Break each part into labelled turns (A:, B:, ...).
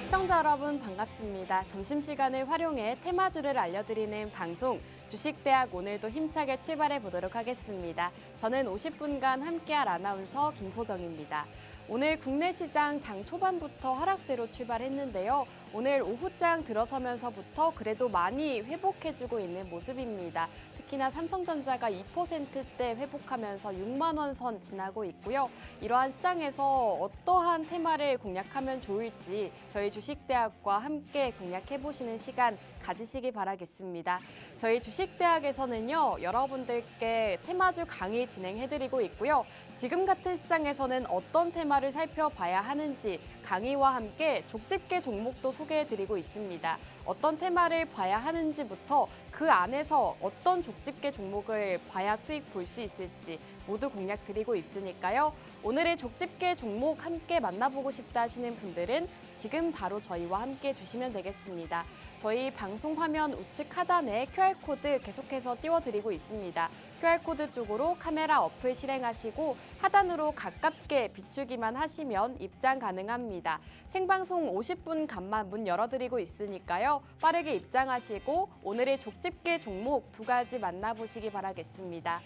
A: 시청자 여러분 반갑습니다. 점심시간을 활용해 테마주를 알려드리는 방송 주식대학 오늘도 힘차게 출발해 보도록 하겠습니다. 저는 50분간 함께할 아나운서 김소정입니다. 오늘 국내 시장 장 초반부터 하락세로 출발했는데요. 오늘 오후장 들어서면서부터 그래도 많이 회복해주고 있는 모습입니다. 특히나 삼성전자가 2%대 회복하면서 6만 원 선 지나고 있고요. 이러한 시장에서 어떠한 테마를 공략하면 좋을지 저희 주식대학과 함께 공략해보시는 시간 가지시기 바라겠습니다. 저희 주식대학에서는요, 여러분들께 테마주 강의 진행해드리고 있고요. 지금 같은 시장에서는 어떤 테마를 살펴봐야 하는지 강의와 함께 족집게 종목도 소개해드리고 있습니다. 어떤 테마를 봐야 하는지부터 그 안에서 어떤 족집게 종목을 봐야 수익 볼 수 있을지 모두 공략 드리고 있으니까요. 오늘의 족집게 종목 함께 만나보고 싶다 하시는 분들은 지금 바로 저희와 함께 주시면 되겠습니다. 저희 방송 화면 우측 하단에 QR코드 계속해서 띄워드리고 있습니다. QR코드 쪽으로 카메라 어플 실행하시고 하단으로 가깝게 비추기만 하시면 입장 가능합니다. 생방송 50분간만 문 열어드리고 있으니까요. 빠르게 입장하시고 오늘의 족집게 종목 2가지 만나보시기 바라겠습니다.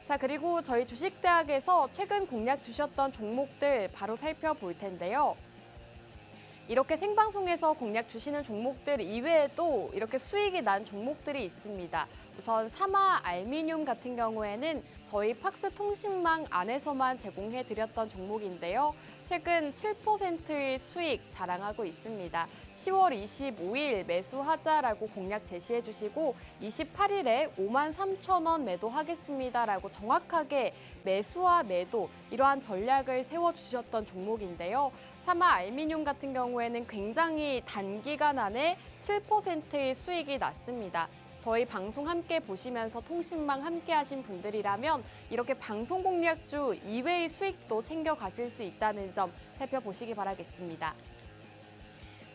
A: 자, 그리고 저희 주식대학에서 최근 공략 주셨던 종목들 바로 살펴볼 텐데요. 이렇게 생방송에서 공략 주시는 종목들 이외에도 이렇게 수익이 난 종목들이 있습니다. 우선 사마 알미늄 같은 경우에는 저희 팍스 통신망 안에서만 제공해드렸던 종목인데요. 최근 7%의 수익 자랑하고 있습니다. 10월 25일 매수하자라고 공략 제시해 주시고 28일에 53,000원 매도하겠습니다라고 정확하게 매수와 매도 이러한 전략을 세워주셨던 종목인데요. 사마 알미늄 같은 경우에는 굉장히 단기간 안에 7%의 수익이 났습니다. 저희 방송 함께 보시면서 통신망 함께 하신 분들이라면 이렇게 방송 공략주 이외의 수익도 챙겨가실 수 있다는 점 살펴보시기 바라겠습니다.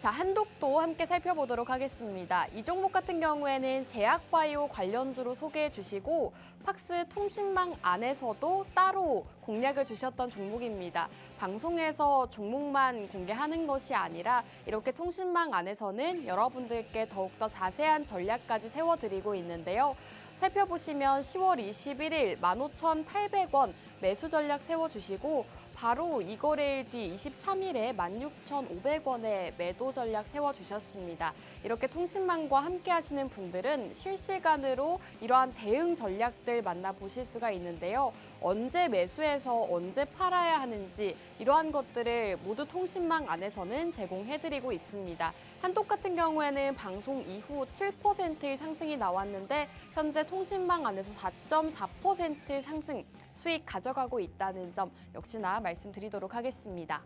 A: 자, 한독도 함께 살펴보도록 하겠습니다. 이 종목 같은 경우에는 제약바이오 관련주로 소개해 주시고 팍스 통신망 안에서도 따로 공략을 주셨던 종목입니다. 방송에서 종목만 공개하는 것이 아니라 이렇게 통신망 안에서는 여러분들께 더욱더 자세한 전략까지 세워드리고 있는데요. 살펴보시면 10월 21일 15,800원 매수 전략 세워주시고 바로 이거래일 뒤 23일에 16,500원에 매도 전략 세워주셨습니다. 이렇게 통신망과 함께 하시는 분들은 실시간으로 이러한 대응 전략들 만나보실 수가 있는데요. 언제 매수해서 언제 팔아야 하는지 이러한 것들을 모두 통신망 안에서는 제공해드리고 있습니다. 한독 같은 경우에는 방송 이후 7%의 상승이 나왔는데 현재 통신망 안에서 4.4% 상승 수익 가져가고 있다는 점 역시나 말씀드리도록 하겠습니다.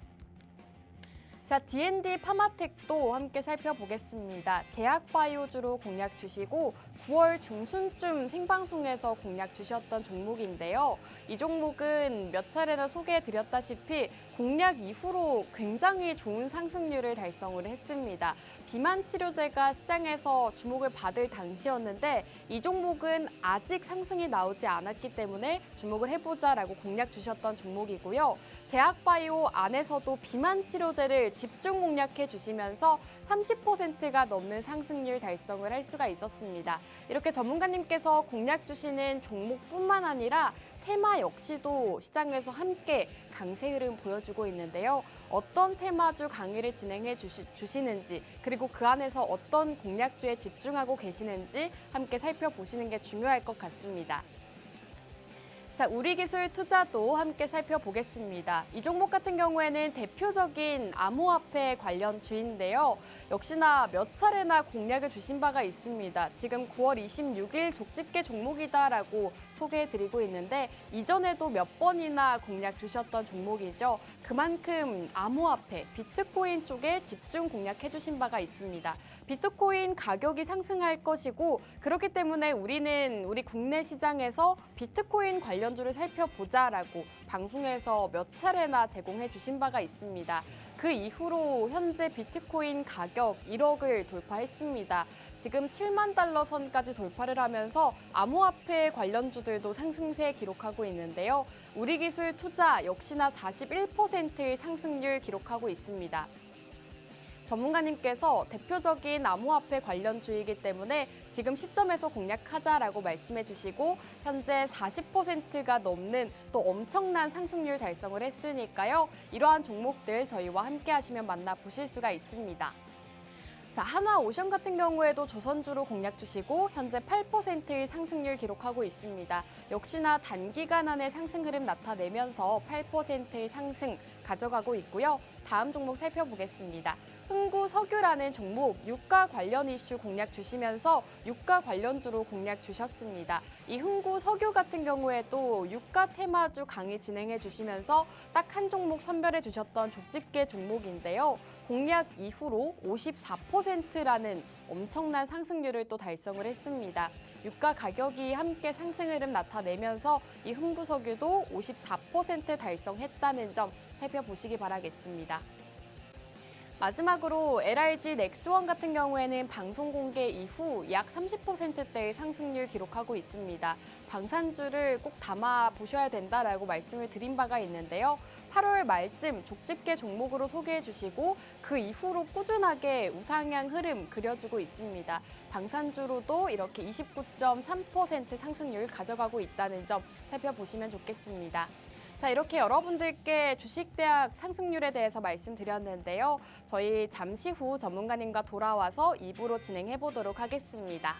A: 자, D&D 파마텍도 함께 살펴보겠습니다. 제약바이오주로 공략 주시고 9월 중순쯤 생방송에서 공략 주셨던 종목인데요. 이 종목은 몇 차례나 소개해드렸다시피 공략 이후로 굉장히 좋은 상승률을 달성을 했습니다. 비만 치료제가 시장에서 주목을 받을 당시였는데 이 종목은 아직 상승이 나오지 않았기 때문에 주목을 해보자라고 공략 주셨던 종목이고요. 제약바이오 안에서도 비만 치료제를 집중 공략해 주시면서 30%가 넘는 상승률 달성을 할 수가 있었습니다. 이렇게 전문가님께서 공략 주시는 종목뿐만 아니라 테마 역시도 시장에서 함께 강세 흐름 보여주고 있는데요. 어떤 테마주 강의를 진행해 주시는지 그리고 그 안에서 어떤 공략주에 집중하고 계시는지 함께 살펴보시는 게 중요할 것 같습니다. 자, 우리기술 투자도 함께 살펴보겠습니다. 이 종목 같은 경우에는 대표적인 암호화폐 관련 주인데요. 역시나 몇 차례나 공략을 주신 바가 있습니다. 지금 9월 26일 족집게 종목이다라고 소개해드리고 있는데 이전에도 몇 번이나 공략 주셨던 종목이죠. 그만큼 암호화폐, 비트코인 쪽에 집중 공략해 주신 바가 있습니다. 비트코인 가격이 상승할 것이고 그렇기 때문에 우리 국내 시장에서 비트코인 관련주를 살펴보자라고 방송에서 몇 차례나 제공해 주신 바가 있습니다. 그 이후로 현재 비트코인 가격 1억을 돌파했습니다. 지금 7만 달러 선까지 돌파를 하면서 암호화폐 관련주들도 상승세 기록하고 있는데요. 우리기술 투자 역시나 41%의 상승률 기록하고 있습니다. 전문가님께서 대표적인 암호화폐 관련 주이기 때문에 지금 시점에서 공략하자라고 말씀해 주시고 현재 40%가 넘는 또 엄청난 상승률 달성을 했으니까요. 이러한 종목들 저희와 함께 하시면 만나보실 수가 있습니다. 자, 한화오션 같은 경우에도 조선주로 공략 주시고 현재 8%의 상승률 기록하고 있습니다. 역시나 단기간 안에 상승 흐름 나타내면서 8%의 상승 가져가고 있고요. 다음 종목 살펴보겠습니다. 흥구석유라는 종목 유가 관련 이슈 공략 주시면서 유가 관련주로 공략 주셨습니다. 이 흥구석유 같은 경우에도 유가 테마주 강의 진행해 주시면서 딱 한 종목 선별해 주셨던 족집게 종목인데요. 공략 이후로 54%라는 엄청난 상승률을 또 달성을 했습니다. 유가 가격이 함께 상승 흐름 나타내면서 이 흥구석유도 54% 달성했다는 점 살펴보시기 바라겠습니다. 마지막으로 LRG 넥스원 같은 경우에는 방송 공개 이후 약 30%대의 상승률 기록하고 있습니다. 방산주를 꼭 담아 보셔야 된다라고 말씀을 드린 바가 있는데요. 8월 말쯤 족집게 종목으로 소개해 주시고 그 이후로 꾸준하게 우상향 흐름 그려주고 있습니다. 방산주로도 이렇게 29.3% 상승률 가져가고 있다는 점 살펴보시면 좋겠습니다. 자, 이렇게 여러분들께 주식대학 상승률에 대해서 말씀드렸는데요. 저희 잠시 후 전문가님과 돌아와서 2부로 진행해 보도록 하겠습니다.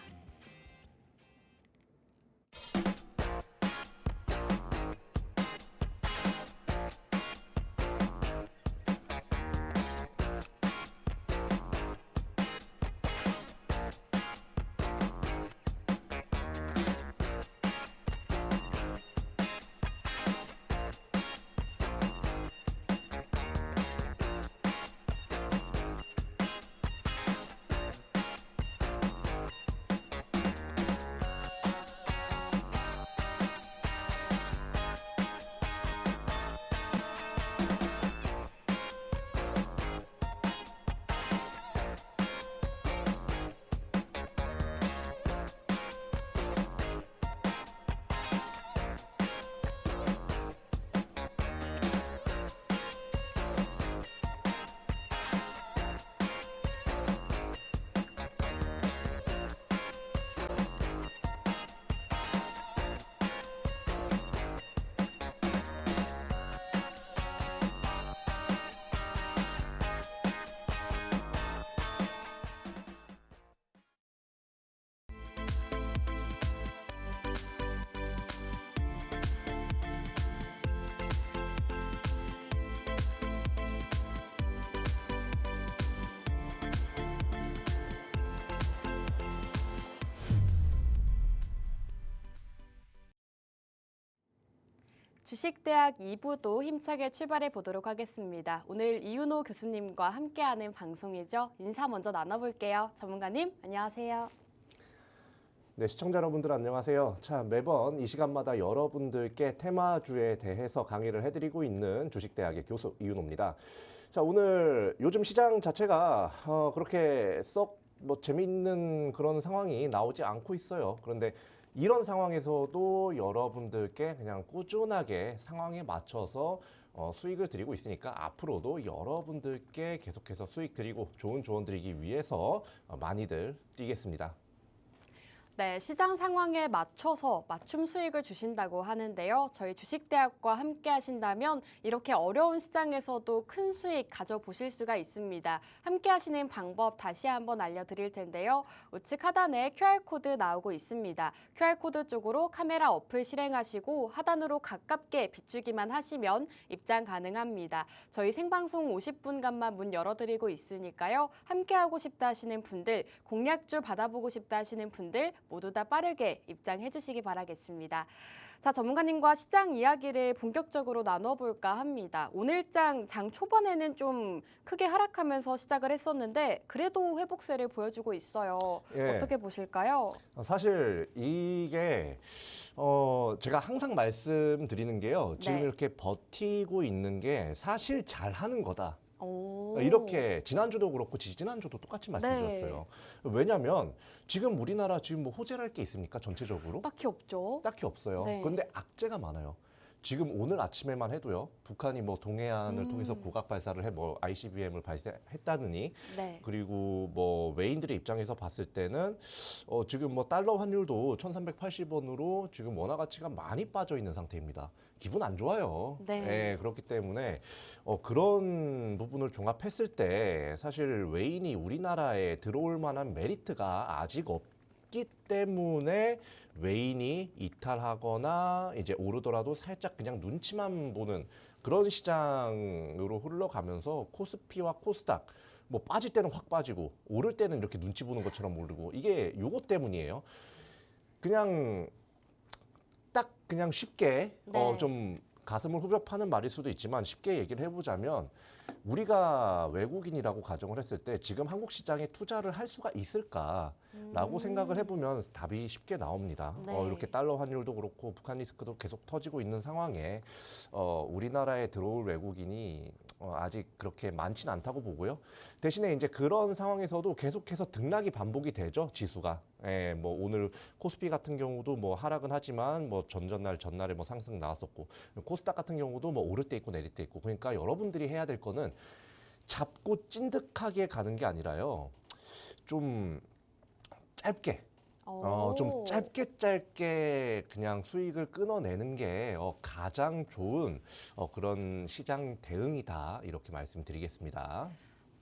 A: 주식대학 2부도 힘차게 출발해 보도록 하겠습니다. 오늘 이윤호 교수님과 함께하는 방송이죠. 인사 먼저 나눠볼게요. 전문가님, 안녕하세요.
B: 네, 시청자 여러분들 안녕하세요. 자, 매번 이 시간마다 여러분들께 테마주에 대해서 강의를 해드리고 있는 주식대학의 교수 이윤호입니다. 자, 오늘 요즘 시장 자체가 그렇게 썩 재미있는 그런 상황이 나오지 않고 있어요. 그런데 이런 상황에서도 여러분들께 그냥 꾸준하게 상황에 맞춰서 수익을 드리고 있으니까 앞으로도 여러분들께 계속해서 수익 드리고 좋은 조언 드리기 위해서 많이들 뛰겠습니다.
A: 네, 시장 상황에 맞춰서 맞춤 수익을 주신다고 하는데요. 저희 주식대학과 함께 하신다면 이렇게 어려운 시장에서도 큰 수익 가져보실 수가 있습니다. 함께 하시는 방법 다시 한번 알려드릴 텐데요. 우측 하단에 QR코드 나오고 있습니다. QR코드 쪽으로 카메라 어플 실행하시고 하단으로 가깝게 비추기만 하시면 입장 가능합니다. 저희 생방송 50분간만 문 열어드리고 있으니까요. 함께 하고 싶다 하시는 분들, 공략주 받아보고 싶다 하시는 분들 모두 다 빠르게 입장해 주시기 바라겠습니다. 자, 전문가님과 시장 이야기를 본격적으로 나눠볼까 합니다. 오늘장 장 초반에는 좀 크게 하락하면서 시작을 했었는데 그래도 회복세를 보여주고 있어요.
B: 예.
A: 어떻게 보실까요?
B: 사실 이게 제가 항상 말씀드리는 게요. 지금
A: 네.
B: 이렇게 버티고 있는 게 사실 잘하는 거다.
A: 오.
B: 이렇게 지난주도 그렇고 지지난주도 똑같이 말씀드렸어요. 왜냐하면 지금 우리나라 지금 호재랄 게 있습니까? 전체적으로?
A: 딱히 없죠.
B: 딱히 없어요.
A: 네.
B: 그런데 악재가 많아요. 지금 오늘 아침에만 해도요. 북한이 뭐 동해안을 통해서 고각 발사를 해 뭐 ICBM을 발사했다느니
A: 네.
B: 그리고 뭐 외인들의 입장에서 봤을 때는 지금 뭐 달러 환율도 1,380원으로 지금 원화 가치가 많이 빠져 있는 상태입니다. 기분 안 좋아요.
A: 네.
B: 예, 그렇기 때문에 그런 부분을 종합했을 때 사실 외인이 우리나라에 들어올 만한 메리트가 아직 없기 때문에 외인이 이탈하거나 이제 오르더라도 살짝 그냥 눈치만 보는 그런 시장으로 흘러가면서 코스피와 코스닥 뭐 빠질 때는 확 빠지고 오를 때는 이렇게 눈치 보는 것처럼 오르고 이게 요것 때문이에요. 그냥 딱 그냥 쉽게
A: 네.
B: 좀 가슴을 후벼 파는 말일 수도 있지만 쉽게 얘기를 해보자면 우리가 외국인이라고 가정을 했을 때 지금 한국 시장에 투자를 할 수가 있을까라고 생각을 해보면 답이 쉽게 나옵니다.
A: 네.
B: 이렇게 달러 환율도 그렇고 북한 리스크도 계속 터지고 있는 상황에 우리나라에 들어올 외국인이 아직 그렇게 많지는 않다고 보고요. 대신에 이제 그런 상황에서도 계속해서 등락이 반복이 되죠, 지수가. 예, 뭐 오늘 코스피 같은 경우도 뭐 하락은 하지만 뭐 전날에 뭐 상승 나왔었고 코스닥 같은 경우도 뭐 오를 때 있고 내릴 때 있고 그러니까 여러분들이 해야 될 거는 잡고 찐득하게 가는 게 아니라요. 좀 짧게 좀 짧게 그냥 수익을 끊어내는 게 가장 좋은 그런 시장 대응이다 이렇게 말씀드리겠습니다.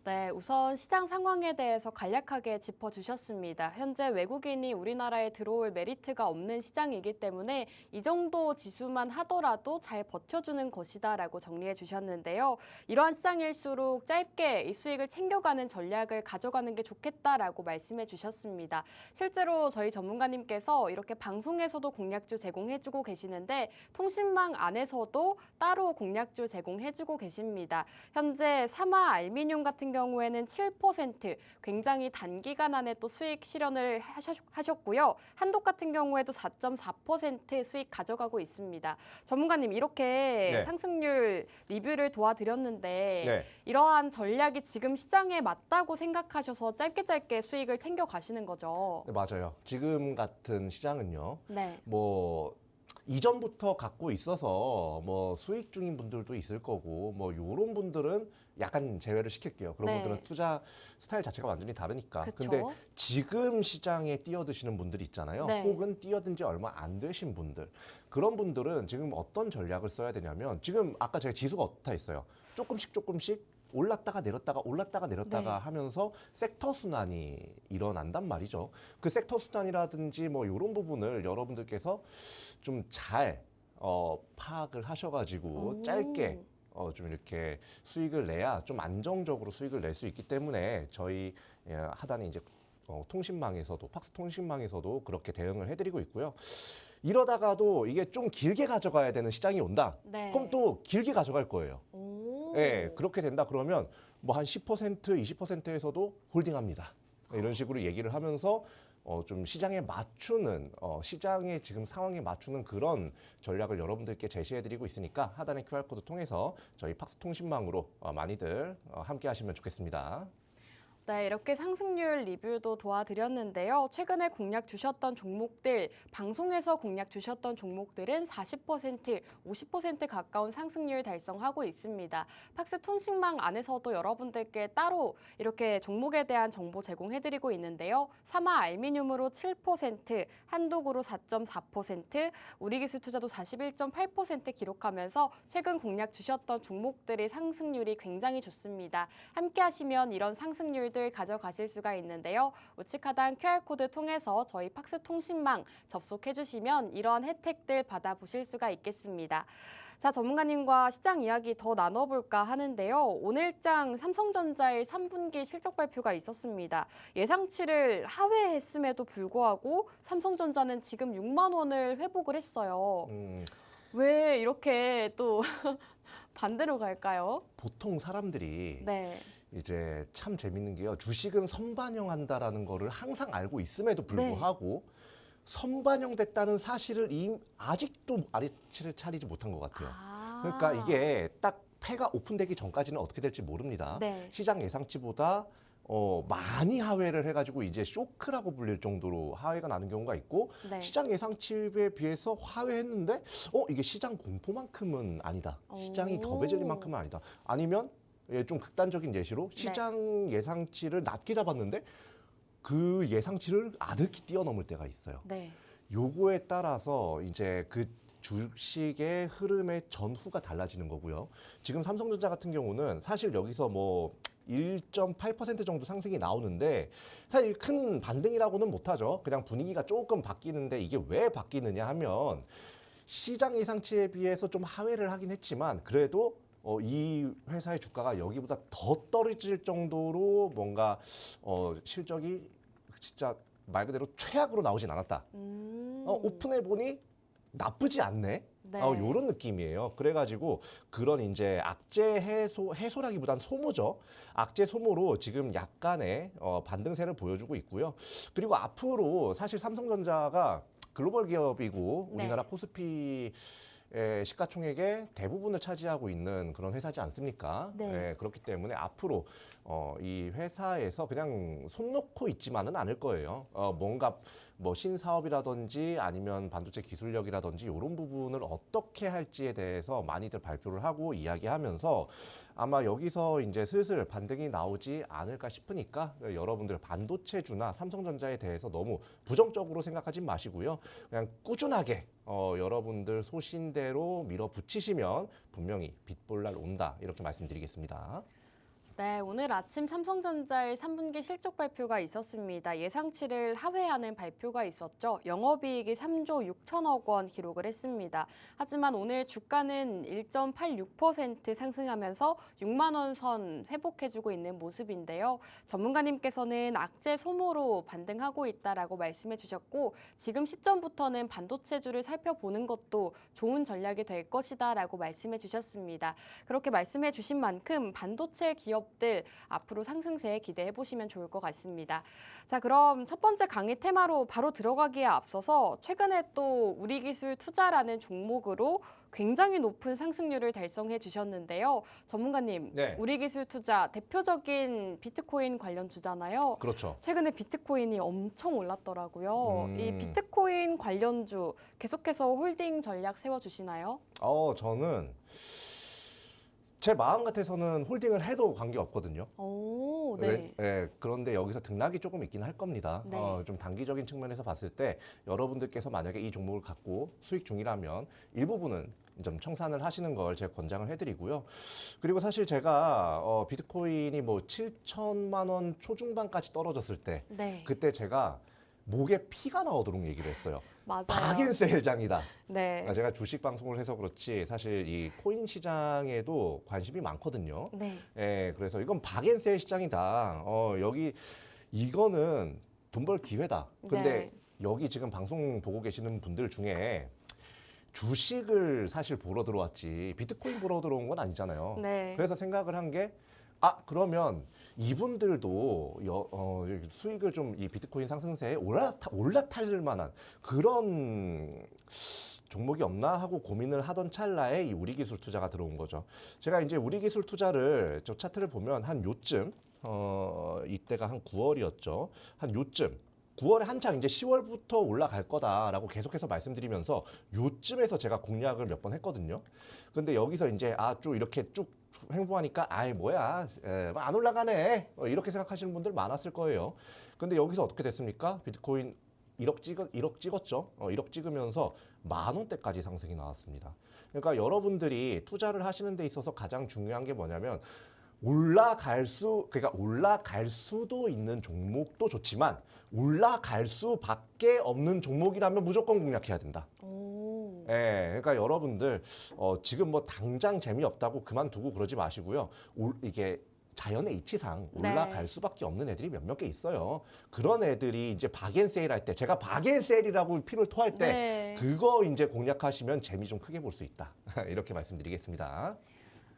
A: 네, 우선 시장 상황에 대해서 간략하게 짚어주셨습니다. 현재 외국인이 우리나라에 들어올 메리트가 없는 시장이기 때문에 이 정도 지수만 하더라도 잘 버텨주는 것이다라고 정리해 주셨는데요. 이러한 시장일수록 짧게 이 수익을 챙겨가는 전략을 가져가는 게 좋겠다라고 말씀해 주셨습니다. 실제로 저희 전문가님께서 이렇게 방송에서도 공략주 제공해주고 계시는데 통신망 안에서도 따로 공략주 제공해주고 계십니다. 현재 사마 알미늄 같은 경우에는 7% 굉장히 단기간 안에 또 수익 실현을 하셨고요. 한독 같은 경우에도 4.4% 수익 가져가고 있습니다. 전문가님 이렇게
B: 네.
A: 상승률 리뷰를 도와드렸는데
B: 네.
A: 이러한 전략이 지금 시장에 맞다고 생각하셔서 짧게 수익을 챙겨 가시는 거죠.
B: 네, 맞아요. 지금 같은 시장은요.
A: 네.
B: 뭐 이전부터 갖고 있어서 뭐 수익 중인 분들도 있을 거고 뭐 요런 분들은 약간 제외를 시킬게요. 그런
A: 네.
B: 분들은 투자 스타일 자체가 완전히 다르니까.
A: 그쵸.
B: 근데 지금 시장에 뛰어드시는 분들 있잖아요.
A: 네.
B: 혹은 뛰어든 지 얼마 안 되신 분들. 그런 분들은 지금 어떤 전략을 써야 되냐면 지금 아까 제가 지수가 어떻다 했어요. 조금씩 올랐다가 내렸다가
A: 네.
B: 하면서 섹터 순환이 일어난단 말이죠. 그 섹터 순환이라든지 뭐 이런 부분을 여러분들께서 좀 잘 파악을 하셔가지고 짧게 좀 이렇게 수익을 내야 좀 안정적으로 수익을 낼 수 있기 때문에 저희 하단에 이제 통신망에서도 팍스 통신망에서도 그렇게 대응을 해드리고 있고요. 이러다가도 이게 좀 길게 가져가야 되는 시장이 온다.
A: 네.
B: 그럼 또 길게 가져갈 거예요.
A: 오.
B: 예, 그렇게 된다 그러면 뭐 한 10%, 20%에서도 홀딩합니다. 이런 식으로 얘기를 하면서 좀 시장에 맞추는 시장의 지금 상황에 맞추는 그런 전략을 여러분들께 제시해드리고 있으니까 하단의 QR코드 통해서 저희 팍스 통신망으로 많이들 함께 하시면 좋겠습니다.
A: 네, 이렇게 상승률 리뷰도 도와드렸는데요. 최근에 공략 주셨던 종목들, 방송에서 공략 주셨던 종목들은 40%, 50% 가까운 상승률 달성하고 있습니다. 팍스 통신망 안에서도 여러분들께 따로 이렇게 종목에 대한 정보 제공해드리고 있는데요. 사마 알미늄으로 7%, 한독으로 4.4%, 우리기술투자도 41.8% 기록하면서 최근 공략 주셨던 종목들의 상승률이 굉장히 좋습니다. 함께 하시면 이런 상승률들 가져가실 수가 있는데요. 우측 하단 QR코드 통해서 저희 팍스 통신망 접속해 주시면 이런 혜택들 받아보실 수가 있겠습니다. 자, 전문가님과 시장 이야기 더 나눠볼까 하는데요. 오늘장 삼성전자의 3분기 실적 발표가 있었습니다. 예상치를 하회했음에도 불구하고 삼성전자는 지금 6만 원을 회복을 했어요. 왜 이렇게 또 반대로 갈까요?
B: 보통 사람들이
A: 네.
B: 이제 참 재밌는 게요. 주식은 선반영한다라는 거를 항상 알고 있음에도 불구하고 선반영됐다는 사실을 아직도 아리치를 차리지 못한 것 같아요. 그러니까 이게 딱 패가 오픈되기 전까지는 어떻게 될지 모릅니다.
A: 네.
B: 시장 예상치보다 많이 하회를 해가지고 이제 쇼크라고 불릴 정도로 하회가 나는 경우가 있고
A: 네.
B: 시장 예상치에 비해서 하회했는데 이게 시장 공포만큼은 아니다. 시장이
A: 오.
B: 겁에 질린 만큼은 아니다. 아니면 좀 극단적인 예시로 시장 예상치를 낮게 잡았는데 그 예상치를 아득히 뛰어넘을 때가 있어요.
A: 네. 요거에
B: 따라서 이제 그 주식의 흐름의 전후가 달라지는 거고요. 지금 삼성전자 같은 경우는 사실 여기서 뭐 1.8% 정도 상승이 나오는데 사실 큰 반등이라고는 못하죠. 그냥 분위기가 조금 바뀌는데 이게 왜 바뀌느냐 하면 시장 예상치에 비해서 좀 하회를 하긴 했지만 그래도 이 회사의 주가가 여기보다 더 떨어질 정도로 뭔가 실적이 진짜 말 그대로 최악으로 나오진 않았다. 오픈해 보니 나쁘지 않네.
A: 네.
B: 요런 느낌이에요. 그래가지고 그런 이제 악재 해소라기보단 소모죠. 악재 소모로 지금 약간의 반등세를 보여주고 있고요. 그리고 앞으로 사실 삼성전자가 글로벌 기업이고
A: 네.
B: 우리나라 코스피 시가총액의 대부분을 차지하고 있는 그런 회사지 않습니까?
A: 네.
B: 그렇기 때문에 앞으로 이 회사에서 그냥 손 놓고 있지만은 않을 거예요. 뭔가 뭐 신사업이라든지 아니면 반도체 기술력이라든지 이런 부분을 어떻게 할지에 대해서 많이들 발표를 하고 이야기하면서 아마 여기서 이제 슬슬 반등이 나오지 않을까 싶으니까 여러분들 반도체주나 삼성전자에 대해서 너무 부정적으로 생각하지 마시고요. 그냥 꾸준하게 여러분들 소신대로 밀어붙이시면 분명히 빛볼 날 온다 이렇게 말씀드리겠습니다.
A: 네, 오늘 아침 삼성전자의 3분기 실적 발표가 있었습니다. 예상치를 하회하는 발표가 있었죠. 영업이익이 3조 6천억 원 기록을 했습니다. 하지만 오늘 주가는 1.86% 상승하면서 6만 원 선 회복해주고 있는 모습인데요. 전문가님께서는 악재 소모로 반등하고 있다라고 말씀해 주셨고 지금 시점부터는 반도체주를 살펴보는 것도 좋은 전략이 될 것이다라고 말씀해 주셨습니다. 그렇게 말씀해 주신 만큼 반도체 기업들 앞으로 상승세 기대해 보시면 좋을 것 같습니다. 자, 그럼 첫 번째 강의 테마로 바로 들어가기에 앞서서 최근에 또 우리기술 투자라는 종목으로 굉장히 높은 상승률을 달성해 주셨는데요. 전문가님,
B: 네.
A: 우리기술 투자 대표적인 비트코인 관련 주잖아요.
B: 그렇죠.
A: 최근에 비트코인이 엄청 올랐더라고요. 이
B: 음.
A: 비트코인 관련주 계속해서 홀딩 전략 세워주시나요?
B: 저는 제 마음 같아서는 홀딩을 해도 관계없거든요.
A: 오, 네.
B: 그런데 여기서 등락이 조금 있긴 할 겁니다.
A: 네.
B: 좀 단기적인 측면에서 봤을 때 여러분들께서 만약에 이 종목을 갖고 수익 중이라면 일부분은 좀 청산을 하시는 걸 제가 권장을 해드리고요. 그리고 사실 제가 비트코인이 뭐 7천만 원 초중반까지 떨어졌을 때
A: 네.
B: 그때 제가 목에 피가 나오도록 얘기를 했어요.
A: 맞아요.
B: 박인세일장이다.
A: 네.
B: 제가 주식 방송을 해서 그렇지 사실 이 코인 시장에도 관심이 많거든요.
A: 네.
B: 그래서 이건 박앤셀 시장이다. 여기 이거는 돈 벌 기회다. 근데
A: 네.
B: 여기 지금 방송 보고 계시는 분들 중에 주식을 사실 보러 들어왔지 비트코인 보러 들어온 건 아니잖아요.
A: 네.
B: 그래서 생각을 한 게 그러면 이분들도 수익을 좀 이 비트코인 상승세에 올라탈 만한 그런 종목이 없나 하고 고민을 하던 찰나에 이 우리기술 투자가 들어온 거죠. 제가 이제 우리기술 투자를 저 차트를 보면 한 요쯤 이때가 한 9월이었죠. 한 요쯤 9월에 한창 이제 10월부터 올라갈 거다라고 계속해서 말씀드리면서 요쯤에서 제가 공략을 몇 번 했거든요. 근데 여기서 이제 쭉 이렇게 쭉 횡보하니까 뭐야 안 올라가네 이렇게 생각하시는 분들 많았을 거예요. 근데 여기서 어떻게 됐습니까? 비트코인 1억 찍었죠. 1억 찍으면서 10,000원대까지 상승이 나왔습니다. 그러니까 여러분들이 투자를 하시는 데 있어서 가장 중요한 게 뭐냐면 올라갈 수도 있는 종목도 좋지만 올라갈 수밖에 없는 종목이라면 무조건 공략해야 된다.
A: 오.
B: 그러니까 여러분들 지금 뭐 당장 재미없다고 그만두고 그러지 마시고요. 이게 자연의 이치상 올라갈 수밖에 없는 애들이 몇몇 개 있어요. 그런 애들이 이제 박앤세일 할 때 제가 박앤세일이라고 피를 토할 때
A: 네.
B: 그거 이제 공략하시면 재미 좀 크게 볼 수 있다. 이렇게 말씀드리겠습니다.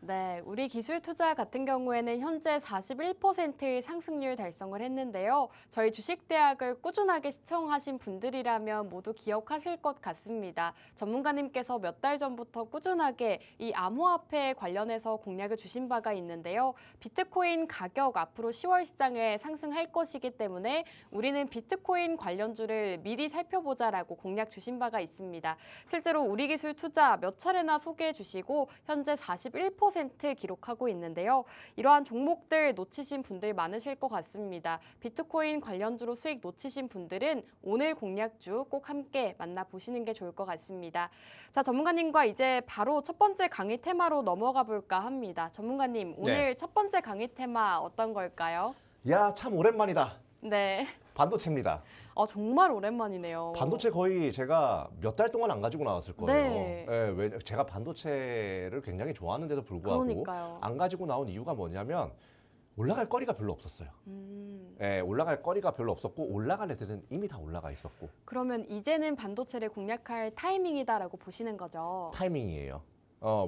A: 네, 우리 기술 투자 같은 경우에는 현재 41%의 상승률 달성을 했는데요. 저희 주식대학을 꾸준하게 시청하신 분들이라면 모두 기억하실 것 같습니다. 전문가님께서 몇 달 전부터 꾸준하게 이 암호화폐 관련해서 공략을 주신 바가 있는데요. 비트코인 가격 앞으로 10월 시장에 상승할 것이기 때문에 우리는 비트코인 관련주를 미리 살펴보자라고 공략 주신 바가 있습니다. 실제로 우리 기술 투자 몇 차례나 소개해 주시고 현재 41% 기록하고 있는데요. 이러한 종목들 놓치신 분들 많으실 것 같습니다. 비트코인 관련주로 수익 놓치신 분들은 오늘 공략주 꼭 함께 만나보시는 게 좋을 것 같습니다. 자, 전문가님과 이제 바로 첫 번째 강의 테마로 넘어가 볼까 합니다. 전문가님, 오늘 첫 번째 강의 테마 어떤 걸까요?
B: 야, 참 오랜만이다.
A: 네.
B: 반도체입니다.
A: 정말 오랜만이네요.
B: 반도체 거의 제가 몇 달 동안 안 가지고 나왔을 거예요.
A: 네.
B: 왜 제가 반도체를 굉장히 좋아하는데도 불구하고
A: 그러니까요.
B: 안 가지고 나온 이유가 뭐냐면 올라갈 거리가 별로 없었어요. 올라갈 거리가 별로 없었고 올라갈 애들은 이미 다 올라가 있었고
A: 그러면 이제는 반도체를 공략할 타이밍이다라고 보시는 거죠?
B: 타이밍이에요.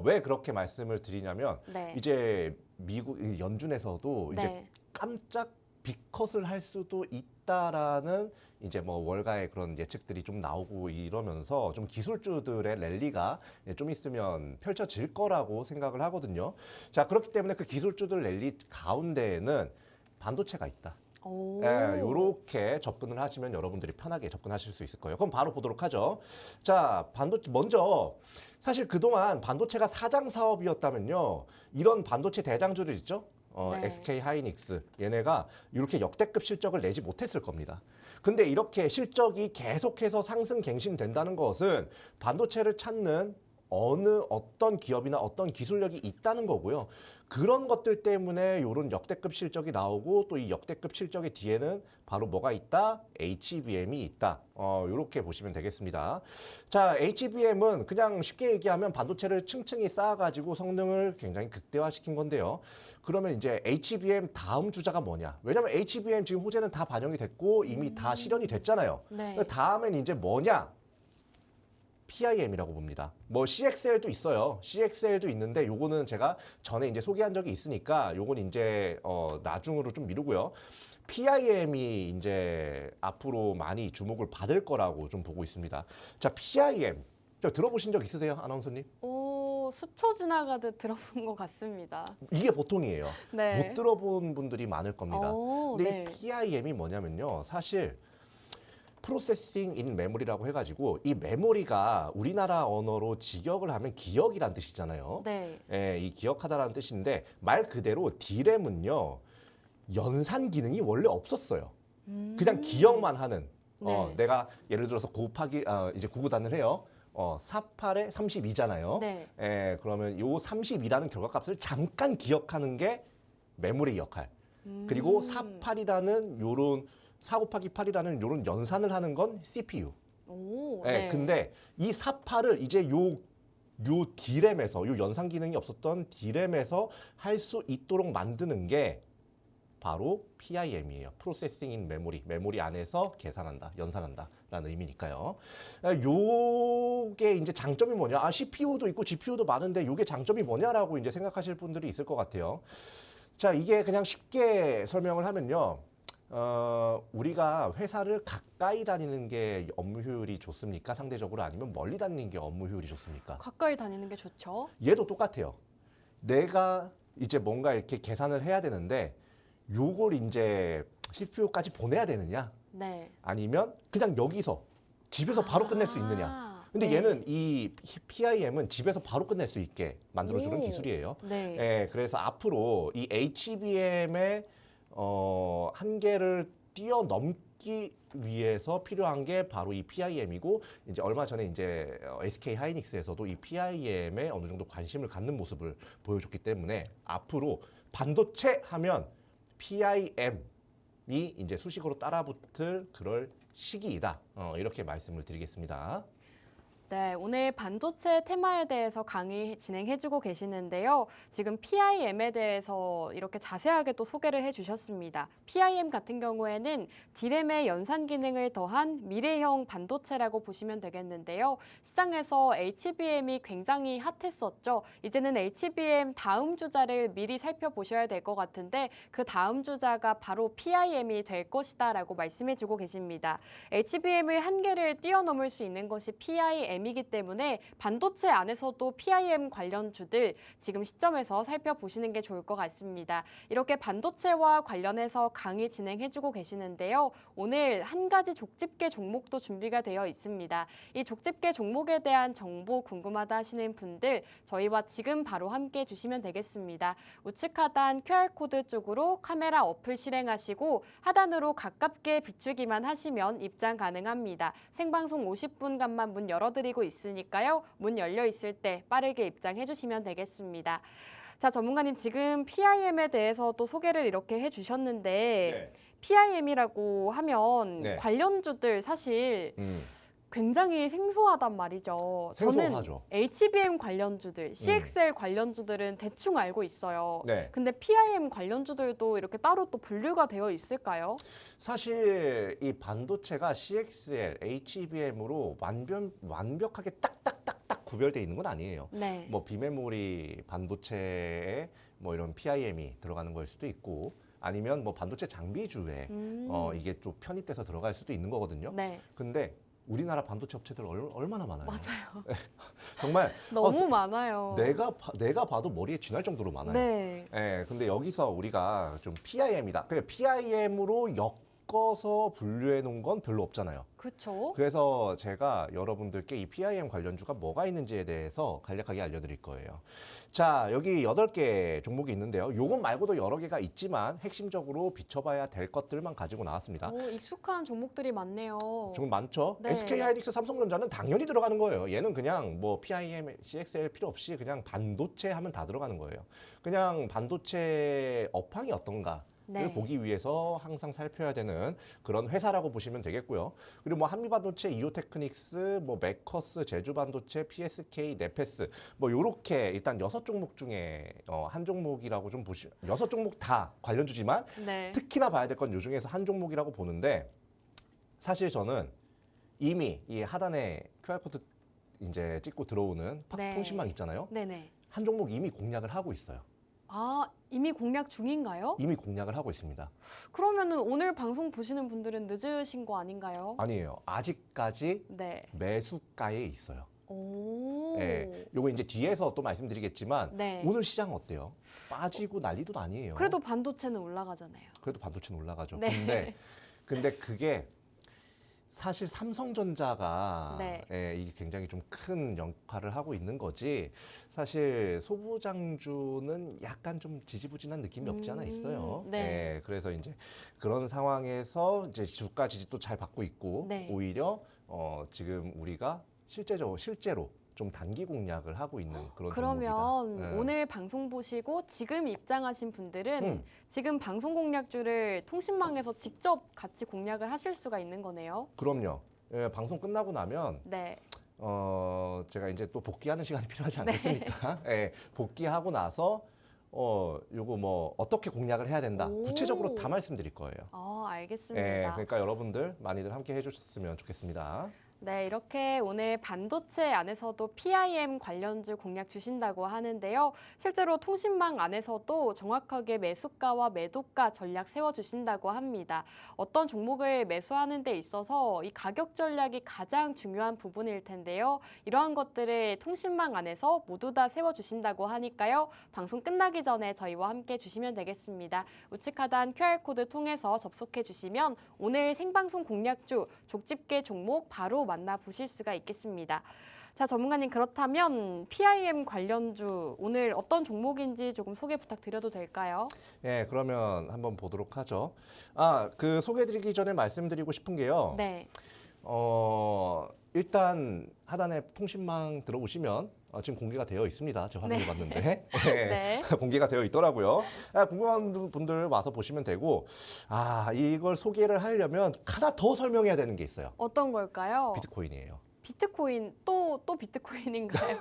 B: 왜 그렇게 말씀을 드리냐면
A: 네.
B: 이제 미국 연준에서도 이제
A: 네.
B: 깜짝 빅컷을 할 수도 있다라는 이제 뭐 월가의 그런 예측들이 좀 나오고 이러면서 좀 기술주들의 랠리가 좀 있으면 펼쳐질 거라고 생각을 하거든요. 자, 그렇기 때문에 그 기술주들 랠리 가운데에는 반도체가 있다.
A: 오.
B: 이렇게 접근을 하시면 여러분들이 편하게 접근하실 수 있을 거예요. 그럼 바로 보도록 하죠. 자, 반도체 먼저 사실 그동안 반도체가 사장 사업이었다면요. 이런 반도체 대장주들 있죠?
A: 네.
B: SK 하이닉스 얘네가 이렇게 역대급 실적을 내지 못했을 겁니다. 근데 이렇게 실적이 계속해서 상승 갱신된다는 것은 반도체를 찾는 어떤 기업이나 어떤 기술력이 있다는 거고요. 그런 것들 때문에 이런 역대급 실적이 나오고 또 이 역대급 실적의 뒤에는 바로 뭐가 있다? HBM이 있다. 이렇게 보시면 되겠습니다. 자, HBM은 그냥 쉽게 얘기하면 반도체를 층층이 쌓아가지고 성능을 굉장히 극대화시킨 건데요. 그러면 이제 HBM 다음 주자가 뭐냐? 왜냐면 HBM 지금 호재는 다 반영이 됐고 이미 다 실현이 됐잖아요.
A: 네.
B: 다음엔 이제 뭐냐? PIM이라고 봅니다. 뭐 CXL도 있어요. CXL도 있는데 요거는 제가 전에 이제 소개한 적이 있으니까 요건 이제 나중으로 좀 미루고요. PIM이 이제 앞으로 많이 주목을 받을 거라고 좀 보고 있습니다. 자, PIM. 들어보신 적 있으세요, 아나운서님?
A: 스쳐 지나가듯 들어본 것 같습니다.
B: 이게 보통이에요.
A: 네.
B: 못 들어본 분들이 많을 겁니다. 근데
A: 네.
B: 이 PIM이 뭐냐면요. 사실 프로세싱 인 메모리라고 해가지고 이 메모리가 우리나라 언어로 직역을 하면 기억이란 뜻이잖아요.
A: 네.
B: 이 기억하다라는 뜻인데 말 그대로 D램은요. 연산 기능이 원래 없었어요. 그냥 기억만 하는.
A: 네.
B: 내가 예를 들어서 곱하기 이제 구구단을 해요. 48에 32잖아요.
A: 네.
B: 그러면 요 32라는 결과값을 잠깐 기억하는 게 메모리 역할. 그리고 48이라는 요런 4 곱하기 8이라는 요런 연산을 하는 건 CPU.
A: 네.
B: 근데 이 48을 이제 요 D램에서 요 연산 기능이 없었던 D램에서 할 수 있도록 만드는 게 바로 PIM이에요. 프로세싱 인 메모리. 메모리 안에서 계산한다, 연산한다라는 의미니까요. 요게 이제 장점이 뭐냐? CPU도 있고 GPU도 많은데 요게 장점이 뭐냐라고 이제 생각하실 분들이 있을 것 같아요. 자, 이게 그냥 쉽게 설명을 하면요. 우리가 회사를 가까이 다니는 게 업무 효율이 좋습니까? 상대적으로 아니면 멀리 다니는 게 업무 효율이 좋습니까?
A: 가까이 다니는 게 좋죠.
B: 얘도 똑같아요. 내가 이제 뭔가 이렇게 계산을 해야 되는데 요걸 이제 CPU까지 보내야 되느냐?
A: 네.
B: 아니면 그냥 여기서 집에서 바로 끝낼 수 있느냐? 근데
A: 네.
B: 얘는 이 PIM은 집에서 바로 끝낼 수 있게 만들어주는 기술이에요.
A: 네.
B: 그래서 앞으로 이 HBM의 한계를 뛰어넘기 위해서 필요한 게 바로 이 PIM이고 이제 얼마 전에 이제 SK 하이닉스에서도 이 PIM에 어느 정도 관심을 갖는 모습을 보여줬기 때문에 앞으로 반도체 하면 PIM이 이제 수식어로 따라붙을 그럴 시기이다. 이렇게 말씀을 드리겠습니다.
A: 네, 오늘 반도체 테마에 대해서 강의 진행해주고 계시는데요. 지금 PIM에 대해서 이렇게 자세하게 또 소개를 해주셨습니다. PIM 같은 경우에는 D램의 연산 기능을 더한 미래형 반도체라고 보시면 되겠는데요. 시장에서 HBM이 굉장히 핫했었죠. 이제는 HBM 다음 주자를 미리 살펴보셔야 될 것 같은데 그 다음 주자가 바로 PIM이 될 것이다라고 말씀해주고 계십니다. HBM의 한계를 뛰어넘을 수 있는 것이 PIM이기 때문에 반도체 안에서도 PIM 관련주들 지금 시점에서 살펴보시는 게 좋을 것 같습니다. 이렇게 반도체와 관련해서 강의 진행해주고 계시는데요. 오늘 한 가지 족집게 종목도 준비가 되어 있습니다. 이 족집게 종목에 대한 정보 궁금하다 하시는 분들 저희와 지금 바로 함께 해주시면 되겠습니다. 우측 하단 QR코드 쪽으로 카메라 어플 실행하시고 하단으로 가깝게 비추기만 하시면 입장 가능합니다. 생방송 50분간만 문 열어드리고 있으니까요. 문 열려 있을 때 빠르게 입장해 주시면 되겠습니다. 자, 전문가님 지금 PIM에 대해서도 소개를 이렇게 해주셨는데 PIM이라고 하면
B: 네.
A: 관련주들 사실 굉장히 생소하단 말이죠.
B: 생소하죠.
A: 저는 HBM 관련주들, CXL 관련주들은 대충 알고 있어요.
B: 네.
A: 근데 PIM 관련주들도 이렇게 따로 또 분류가 되어 있을까요?
B: 사실 이 반도체가 CXL, HBM으로 완벽하게 딱딱딱딱 구별되어 있는 건 아니에요.
A: 네.
B: 뭐 비메모리 반도체에 뭐 이런 PIM이 들어가는 걸 수도 있고 아니면 뭐 반도체 장비주에 이게 좀 편입돼서 들어갈 수도 있는 거거든요.
A: 네.
B: 근데 우리나라 반도체 업체들 얼마나 많아요.
A: 맞아요.
B: 정말
A: 너무 많아요.
B: 내가 봐도 머리에 쥐날 정도로 많아요.
A: 네.
B: 예, 근데 여기서 우리가 좀 PIM이다. 그러니까 PIM으로 엮어서 분류해 놓은 건 별로 없잖아요.
A: 그렇죠.
B: 그래서 제가 여러분들께 이 PIM 관련주가 뭐가 있는지에 대해서 간략하게 알려드릴 거예요. 자, 여기 8개 종목이 있는데요. 요것 말고도 여러 개가 있지만 핵심적으로 비춰봐야 될 것들만 가지고 나왔습니다.
A: 오, 익숙한 종목들이 많네요.
B: 좀 많죠?
A: 네.
B: SK하이닉스, 삼성전자는 당연히 들어가는 거예요. 얘는 그냥 뭐 PIM, CXL 필요 없이 그냥 반도체 하면 다 들어가는 거예요. 그냥 반도체 업황이 어떤가 를
A: 네.
B: 보기 위해서 항상 살펴야 되는 그런 회사라고 보시면 되겠고요. 그리고 뭐 한미반도체, 이오테크닉스, 뭐 메커스, 제주반도체, PSK, 네페스 뭐 요렇게 일단 6종목 중에 한 종목이라고 좀 보시 6종목 다 관련주지만
A: 네.
B: 특히나 봐야 될 건 요 중에서 한 종목이라고 보는데 사실 저는 이미 이 하단에 QR코드 이제 찍고 들어오는 팍스
A: 네.
B: 통신망 있잖아요.
A: 네네.
B: 한 종목 이미 공략을 하고 있어요.
A: 아, 이미 공략 중인가요?
B: 이미 공략을 하고 있습니다.
A: 그러면은 오늘 방송 보시는 분들은 늦으신 거 아닌가요?
B: 아니에요. 아직까지
A: 네.
B: 매수가에 있어요.
A: 오.
B: 예, 요거 이제 뒤에서 또 말씀드리겠지만
A: 네.
B: 오늘 시장 어때요? 빠지고 난리도 아니에요.
A: 그래도 반도체는 올라가잖아요.
B: 그래도 반도체는 올라가죠.
A: 네.
B: 근데 그게 사실 삼성전자가
A: 네.
B: 이게 굉장히 좀 큰 역할을 하고 있는 거지. 사실 소부장주는 약간 좀 지지부진한 느낌이 없지 않아 있어요.
A: 네.
B: 예, 그래서 이제 그런 상황에서 이제 주가 지지도 잘 받고 있고
A: 네.
B: 오히려 지금 우리가 실제로 좀 단기 공략을 하고 있는 그런
A: 그러면
B: 종목이다. 예.
A: 오늘 방송 보시고 지금 입장하신 분들은 지금 방송 공략주를 통신망에서 직접 같이 공략을 하실 수가 있는 거네요.
B: 그럼요. 예, 방송 끝나고 나면
A: 네.
B: 제가 이제 또 복귀하는 시간이 필요하지 않겠습니까? 예, 복귀하고 나서 요거 뭐 어떻게 공략을 해야 된다.
A: 오.
B: 구체적으로 다 말씀드릴 거예요.
A: 아, 알겠습니다.
B: 예, 그러니까 여러분들 많이들 함께 해주셨으면 좋겠습니다.
A: 네, 이렇게 오늘 반도체 안에서도 PIM 관련주 공략 주신다고 하는데요. 실제로 통신망 안에서도 정확하게 매수가와 매도가 전략 세워주신다고 합니다. 어떤 종목을 매수하는 데 있어서 이 가격 전략이 가장 중요한 부분일 텐데요. 이러한 것들을 통신망 안에서 모두 다 세워주신다고 하니까요. 방송 끝나기 전에 저희와 함께 주시면 되겠습니다. 우측 하단 QR코드 통해서 접속해 주시면 오늘 생방송 공략주 족집게 종목 바로 만나보실 수가 있겠습니다. 자, 전문가님 그렇다면 PIM 관련주 오늘 어떤 종목인지 조금 소개 부탁드려도 될까요?
B: 예, 그러면 한번 보도록 하죠. 그 소개드리기 전에 말씀드리고 싶은 게요.
A: 네.
B: 일단 하단에 통신망 들어오시면 지금 공개가 되어 있습니다. 제가 확인해 봤는데
A: 네.
B: 공개가 되어 있더라고요. 궁금한 분들 와서 보시면 되고 이걸 소개를 하려면 하나 더 설명해야 되는 게 있어요.
A: 어떤 걸까요?
B: 비트코인이에요.
A: 비트코인 또 비트코인인가요?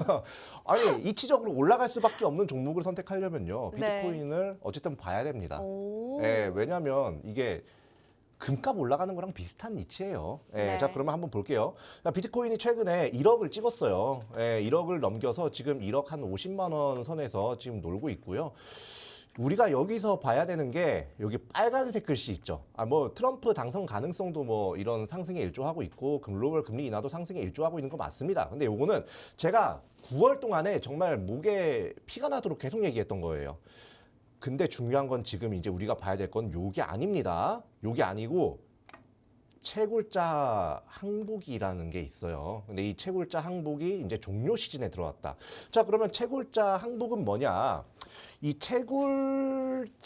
B: 아니 이치적으로 올라갈 수밖에 없는 종목을 선택하려면요.
A: 네.
B: 비트코인을 어쨌든 봐야 됩니다.
A: 오.
B: 예, 왜냐하면 이게 금값 올라가는 거랑 비슷한 이치예요. 예,
A: 네.
B: 자, 그러면 한번 볼게요. 자, 비트코인이 최근에 1억을 찍었어요. 예, 1억을 넘겨서 지금 1억 한 50만 원 선에서 지금 놀고 있고요. 우리가 여기서 봐야 되는 게 여기 빨간색 글씨 있죠. 뭐 트럼프 당선 가능성도 뭐 이런 상승에 일조하고 있고 글로벌 금리 인하도 상승에 일조하고 있는 거 맞습니다. 근데 요거는 제가 9월 동안에 정말 목에 피가 나도록 계속 얘기했던 거예요. 근데 중요한 건 지금 이제 우리가 봐야 될 건 요게 아닙니다. 요게 아니고 채굴자 항복이라는 게 있어요. 근데 이 채굴자 항복이 이제 종료 시즌에 들어왔다. 자, 그러면 채굴자 항복은 뭐냐? 이 채굴자라는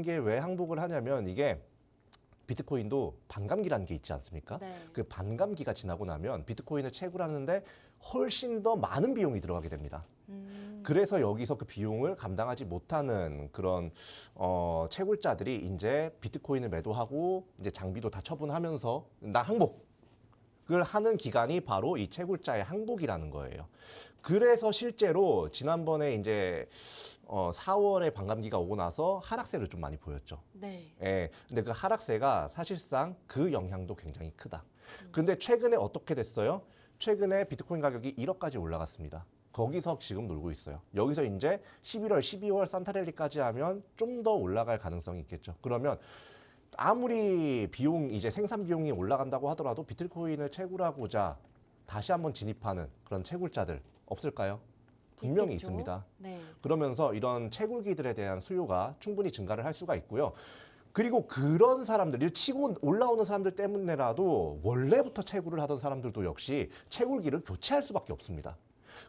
B: 게 왜 항복을 하냐면 이게 비트코인도 반감기라는 게 있지 않습니까?
A: 네.
B: 그 반감기가 지나고 나면 비트코인을 채굴하는데 훨씬 더 많은 비용이 들어가게 됩니다. 그래서 여기서 그 비용을 감당하지 못하는 그런 채굴자들이 이제 비트코인을 매도하고 이제 장비도 다 처분하면서 나 항복을 하는 기간이 바로 이 채굴자의 항복이라는 거예요. 그래서 실제로 지난번에 이제 4월에 반감기가 오고 나서 하락세를 좀 많이 보였죠.
A: 네.
B: 예. 근데 그 하락세가 사실상 그 영향도 굉장히 크다. 근데 최근에 어떻게 됐어요? 최근에 비트코인 가격이 1억까지 올라갔습니다. 거기서 지금 놀고 있어요. 여기서 이제 11월, 12월 산타랠리까지 하면 좀 더 올라갈 가능성이 있겠죠. 그러면 아무리 이제 생산 비용이 올라간다고 하더라도 비트코인을 채굴하고자 다시 한번 진입하는 그런 채굴자들 없을까요? 분명히
A: 있겠죠?
B: 있습니다.
A: 네.
B: 그러면서 이런 채굴기들에 대한 수요가 충분히 증가를 할 수가 있고요. 그리고 그런 사람들, 치고 올라오는 사람들 때문에라도 원래부터 채굴을 하던 사람들도 역시 채굴기를 교체할 수밖에 없습니다.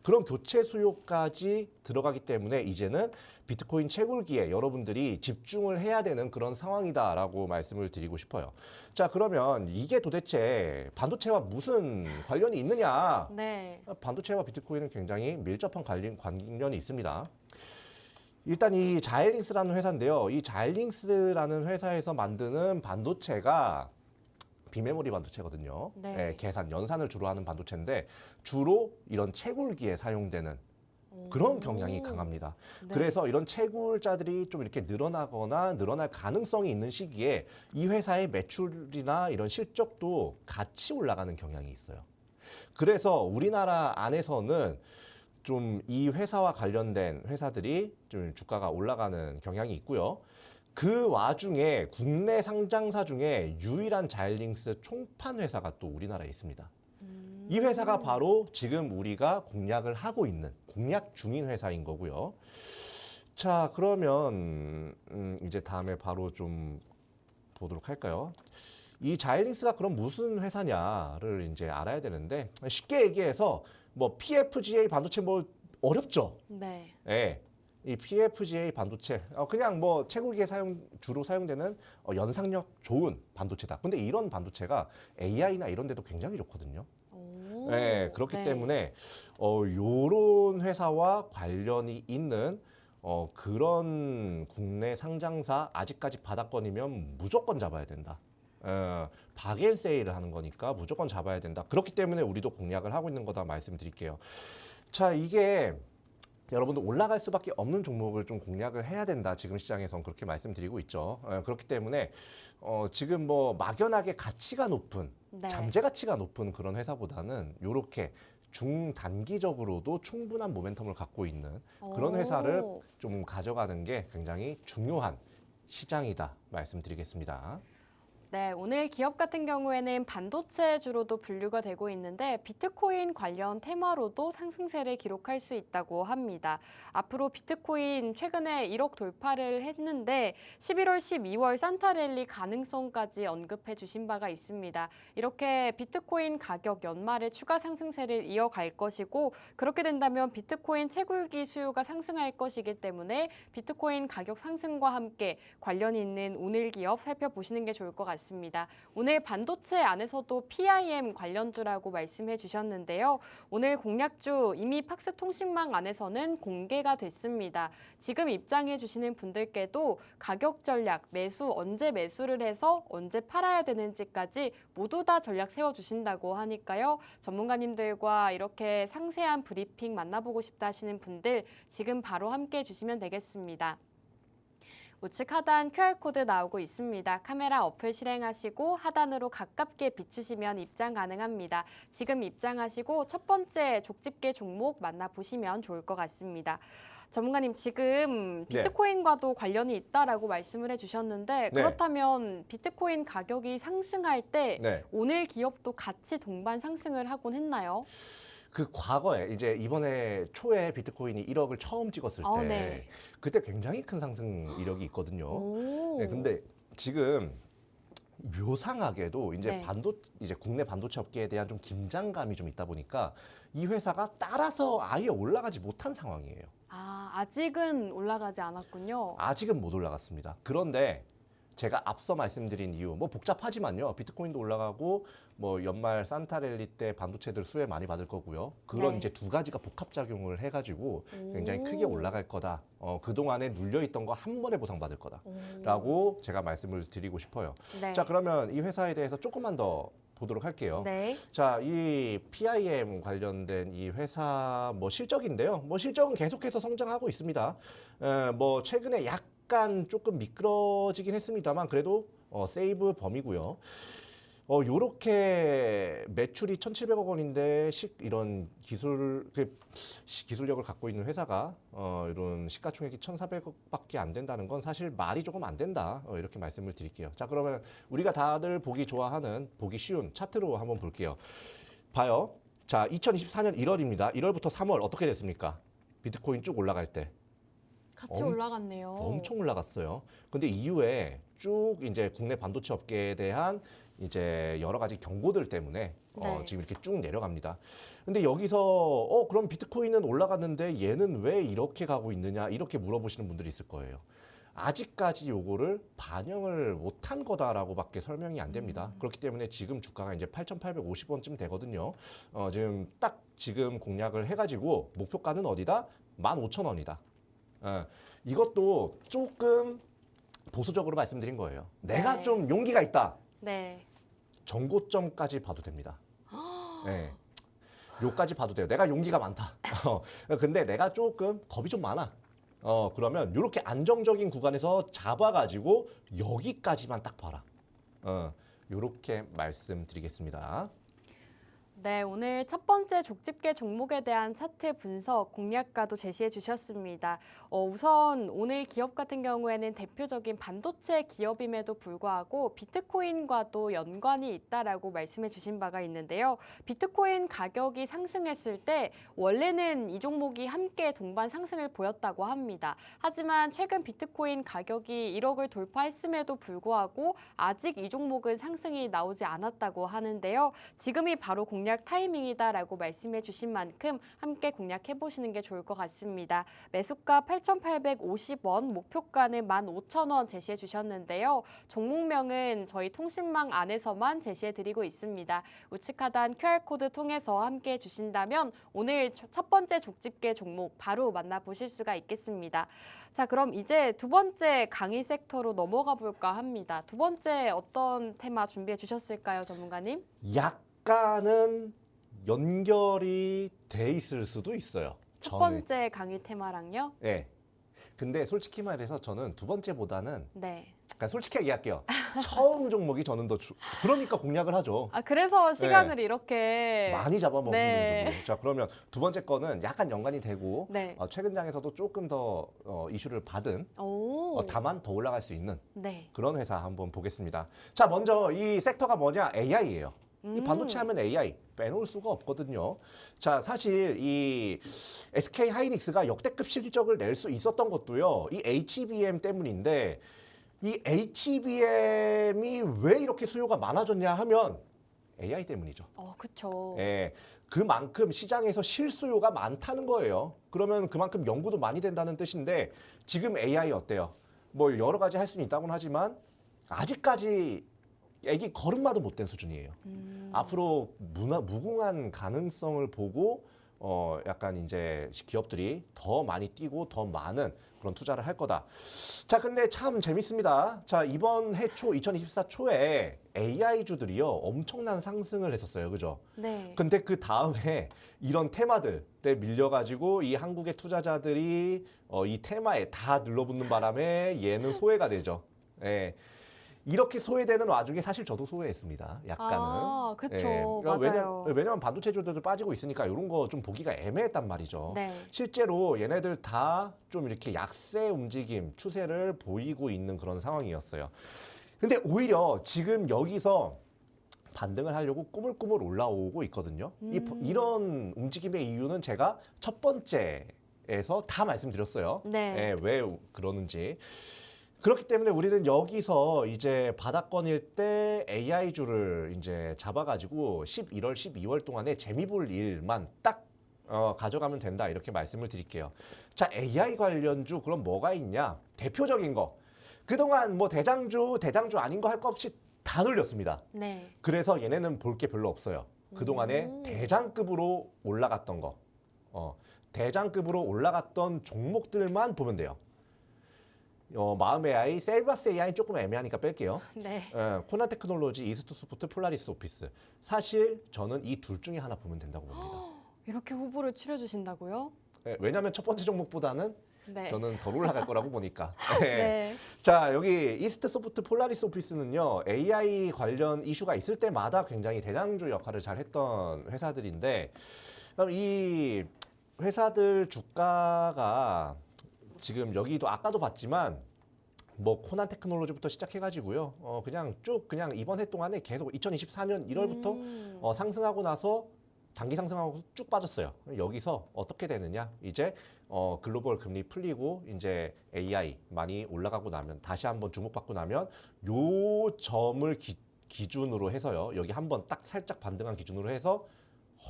B: 그런 교체 수요까지 들어가기 때문에 이제는 비트코인 채굴기에 여러분들이 집중을 해야 되는 그런 상황이다라고 말씀을 드리고 싶어요. 자, 그러면 이게 도대체 반도체와 무슨 관련이 있느냐?
A: 네.
B: 반도체와 비트코인은 굉장히 밀접한 관련이 있습니다. 일단 이 자일링스라는 회사인데요. 이 자일링스라는 회사에서 만드는 반도체가 비메모리 반도체거든요.
A: 네.
B: 예, 계산, 연산을 주로 하는 반도체인데 주로 이런 채굴기에 사용되는 그런 경향이 강합니다.
A: 네.
B: 그래서 이런 채굴자들이 좀 이렇게 늘어나거나 늘어날 가능성이 있는 시기에 이 회사의 매출이나 이런 실적도 같이 올라가는 경향이 있어요. 그래서 우리나라 안에서는 좀 이 회사와 관련된 회사들이 좀 주가가 올라가는 경향이 있고요. 그 와중에 국내 상장사 중에 유일한 자일링스 총판 회사가 또 우리나라에 있습니다. 이 회사가 바로 지금 우리가 공략을 중인 회사인 거고요. 자, 그러면 이제 다음에 바로 좀 보도록 할까요? 이 자일링스가 그럼 무슨 회사냐를 이제 알아야 되는데 쉽게 얘기해서 뭐 PFGA 반도체 뭐 어렵죠?
A: 네.
B: 예. 이 PFGA 반도체 그냥 뭐 채굴기에 주로 사용되는 연상력 좋은 반도체다. 근데 이런 반도체가 AI나 이런 데도 굉장히 좋거든요.
A: 오.
B: 네, 그렇기
A: 네.
B: 때문에 요런 회사와 관련이 있는 그런 국내 상장사 아직까지 바닥권이면 무조건 잡아야 된다. 박앤세일을 하는 거니까 무조건 잡아야 된다. 그렇기 때문에 우리도 공략을 하고 있는 거다 말씀드릴게요. 자, 이게 여러분들 올라갈 수밖에 없는 종목을 좀 공략을 해야 된다. 지금 시장에선 그렇게 말씀드리고 있죠. 그렇기 때문에 지금 뭐 막연하게 가치가 높은
A: 네.
B: 잠재 가치가 높은 그런 회사보다는 요렇게 중단기적으로도 충분한 모멘텀을 갖고 있는 그런 회사를
A: 오.
B: 좀 가져가는 게 굉장히 중요한 시장이다 말씀드리겠습니다.
A: 네, 오늘 기업 같은 경우에는 반도체주로도 분류가 되고 있는데 비트코인 관련 테마로도 상승세를 기록할 수 있다고 합니다. 앞으로 비트코인 최근에 1억 돌파를 했는데 11월, 12월 산타랠리 가능성까지 언급해 주신 바가 있습니다. 이렇게 비트코인 가격 연말에 추가 상승세를 이어갈 것이고 그렇게 된다면 비트코인 채굴기 수요가 상승할 것이기 때문에 비트코인 가격 상승과 함께 관련 있는 오늘 기업 살펴보시는 게 좋을 것 같습니다. 같습니다. 오늘 반도체 안에서도 PIM 관련주라고 말씀해 주셨는데요. 오늘 공략주 이미 팍스통신망 안에서는 공개가 됐습니다. 지금 입장해 주시는 분들께도 가격 전략, 매수 언제 매수를 해서 언제 팔아야 되는지까지 모두 다 전략 세워주신다고 하니까요. 전문가님들과 이렇게 상세한 브리핑 만나보고 싶다 하시는 분들 지금 바로 함께 해주시면 되겠습니다. 우측 하단 QR코드 나오고 있습니다. 카메라 어플 실행하시고 하단으로 가깝게 비추시면 입장 가능합니다. 지금 입장하시고 첫 번째 족집게 종목 만나보시면 좋을 것 같습니다. 전문가님 지금 비트코인과도 관련이 있다라고 말씀을 해주셨는데 그렇다면 비트코인 가격이 상승할 때 오늘 기업도 같이 동반 상승을 하곤 했나요?
B: 그 과거에 이제 이번에 초에 비트코인이 1억을 처음 찍었을 때 그때 굉장히 큰 상승 이력이 있거든요. 근데 지금 묘상하게도 이제 이제 국내 반도체 업계에 대한 좀 긴장감이 좀 있다 보니까 이 회사가 따라서 아예 올라가지 못한 상황이에요.
A: 아직은 올라가지 않았군요.
B: 아직은 못 올라갔습니다. 그런데 제가 앞서 말씀드린 이유, 뭐 복잡하지만요. 비트코인도 올라가고 뭐 연말 산타랠리 때 반도체들 수혜 많이 받을 거고요. 그런 이제 두 가지가 복합작용을 해가지고 굉장히 크게 올라갈 거다. 그동안에 눌려있던 거 한 번에 보상받을 거다라고 제가 말씀을 드리고 싶어요. 자, 그러면 이 회사에 대해서 조금만 더 보도록 할게요. 자, 이 PIM 관련된 이 회사 뭐 실적인데요. 뭐 실적은 계속해서 성장하고 있습니다. 뭐 최근에 약간 조금 미끄러지긴 했습니다만 그래도 세이브 범위고요. 요렇게 매출이 1,700억 원인데 이런 기술력을 갖고 있는 회사가 이런 시가총액이 1,400억밖에 안 된다는 건 사실 말이 조금 안 된다. 이렇게 말씀을 드릴게요. 자, 그러면 우리가 다들 보기 좋아하는 보기 쉬운 차트로 한번 볼게요. 봐요. 자, 2024년 1월입니다. 1월부터 3월 어떻게 됐습니까? 비트코인 쭉 올라갈 때.
A: 같이 올라갔네요.
B: 엄청 올라갔어요. 근데 이후에 쭉 이제 국내 반도체 업계에 대한 이제 여러 가지 경고들 때문에 지금 이렇게 쭉 내려갑니다. 근데 여기서 그럼 비트코인은 올라갔는데 얘는 왜 이렇게 가고 있느냐 이렇게 물어보시는 분들이 있을 거예요. 아직까지 요거를 반영을 못한 거다라고밖에 설명이 안 됩니다. 그렇기 때문에 지금 주가가 이제 8,850원쯤 되거든요. 지금 공략을 해가지고 목표가는 어디다? 15,000원이다. 이것도 조금 보수적으로 말씀드린 거예요. 내가 좀 용기가 있다. 전고점까지 봐도 됩니다. 요까지 봐도 돼요. 내가 용기가 많다. 근데 내가 조금 겁이 좀 많아. 그러면 이렇게 안정적인 구간에서 잡아가지고 여기까지만 딱 봐라. 요렇게 말씀드리겠습니다.
A: 네, 오늘 첫 번째 족집게 종목에 대한 차트 분석 공략가도 제시해 주셨습니다. 우선 오늘 기업 같은 경우에는 대표적인 반도체 기업임에도 불구하고 비트코인과도 연관이 있다라고 말씀해 주신 바가 있는데요. 비트코인 가격이 상승했을 때 원래는 이 종목이 함께 동반 상승을 보였다고 합니다. 하지만 최근 비트코인 가격이 1억을 돌파했음에도 불구하고 아직 이 종목은 상승이 나오지 않았다고 하는데요. 지금이 바로 공략 타이밍이다라고 말씀해 주신 만큼 함께 공략해 보시는 게 좋을 것 같습니다. 매수가 8,850원, 목표가는 15,000원 제시해 주셨는데요. 종목명은 저희 통신망 안에서만 제시해 드리고 있습니다. 우측 하단 QR코드 통해서 함께 해 주신다면 오늘 첫 번째 족집게 종목 바로 만나보실 수가 있겠습니다. 자, 그럼 이제 두 번째 강의 섹터로 넘어가 볼까 합니다. 두 번째 어떤 테마 준비해 주셨을까요, 전문가님?
B: 약간은 연결이 돼 있을 수도 있어요.
A: 첫 번째 강의 테마랑요?
B: 네. 근데 솔직히 말해서 저는 두 번째보다는 그러니까 솔직하게 얘기할게요. 처음 종목이 저는 더 그러니까 공략을 하죠.
A: 그래서 시간을 이렇게
B: 많이 잡아먹는 정도. 자, 그러면 두 번째 거는 약간 연관이 되고 최근 장에서도 조금 더 이슈를 받은 다만 더 올라갈 수 있는 그런 회사 한번 보겠습니다. 자, 먼저 이 섹터가 뭐냐? AI예요. 이 반도체 하면 AI 빼놓을 수가 없거든요. 자, 사실 이 SK 하이닉스가 역대급 실적을 낼 수 있었던 것도요. 이 HBM 때문인데 이 HBM이 왜 이렇게 수요가 많아졌냐 하면 AI 때문이죠.
A: 그렇죠.
B: 그만큼 시장에서 실수요가 많다는 거예요. 그러면 그만큼 연구도 많이 된다는 뜻인데 지금 AI 어때요? 뭐 여러 가지 할 수는 있다고는 하지만 아직까지 애기 걸음마도 못 된 수준이에요. 앞으로 무궁한 가능성을 보고 약간 이제 기업들이 더 많이 뛰고 더 많은 그런 투자를 할 거다. 자, 근데 참 재밌습니다. 자, 이번 해 초 2024 초에 AI주들이요 엄청난 상승을 했었어요, 그죠?
A: 네.
B: 근데 그 다음에 이런 테마들에 밀려가지고 이 한국의 투자자들이 이 테마에 다 눌러붙는 바람에 얘는 소외가 되죠. 예. 이렇게 소외되는 와중에 사실 저도 소외했습니다. 약간은.
A: 아, 그쵸.
B: 그러니까
A: 맞아요.
B: 왜냐면 반도체주들도 빠지고 있으니까 이런 거 좀 보기가 애매했단 말이죠.
A: 네.
B: 실제로 얘네들 다 좀 이렇게 약세 움직임, 추세를 보이고 있는 그런 상황이었어요. 근데 오히려 지금 여기서 반등을 하려고 꾸물꾸물 올라오고 있거든요. 이런 움직임의 이유는 제가 첫 번째에서 다 말씀드렸어요.
A: 네.
B: 예, 왜 그러는지. 그렇기 때문에 우리는 여기서 이제 바닥권일 때 AI주를 이제 잡아가지고 11월, 12월 동안에 재미 볼 일만 딱 가져가면 된다 이렇게 말씀을 드릴게요. 자, AI 관련주 그럼 뭐가 있냐? 대표적인 거. 그동안 뭐 대장주 아닌 거 할 거 없이 다 돌렸습니다.
A: 네.
B: 그래서 얘네는 볼 게 별로 없어요. 그동안에 대장급으로 올라갔던 거. 대장급으로 올라갔던 종목들만 보면 돼요. 마음 AI, 셀바스 AI 조금 애매하니까 뺄게요.
A: 네.
B: 코난 테크놀로지, 이스트 소프트, 폴라리스 오피스. 사실 저는 이 둘 중에 하나 보면 된다고 봅니다.
A: 이렇게 후보를 추려주신다고요?
B: 왜냐하면 첫 번째 종목보다는
A: 네.
B: 저는 덜 올라갈 거라고 보니까.
A: 네.
B: 자, 여기 이스트 소프트, 폴라리스 오피스는요. AI 관련 이슈가 있을 때마다 굉장히 대장주 역할을 잘 했던 회사들인데 이 회사들 주가가 지금 여기도 아까도 봤지만 뭐 코난 테크놀로지부터 시작해가지고요. 그냥 이번 해 동안에 계속 2024년 1월부터 상승하고 나서 단기 상승하고 쭉 빠졌어요. 여기서 어떻게 되느냐? 이제 글로벌 금리 풀리고 이제 AI 많이 올라가고 나면 다시 한번 주목받고 나면 요 점을 기준으로 해서요. 여기 한번 딱 살짝 반등한 기준으로 해서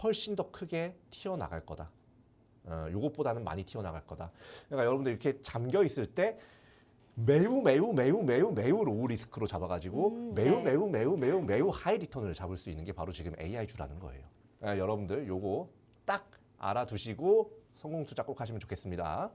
B: 훨씬 더 크게 튀어나갈 거다. 요것보다는 많이 튀어나갈 거다. 그러니까 여러분들 이렇게 잠겨 있을 때 매우 로우 리스크로 잡아가지고 매우 하이 리턴을 잡을 수 있는 게 바로 지금 AI주라는 거예요. 여러분들 요거 딱 알아두시고 성공 투자 꼭 하시면 좋겠습니다.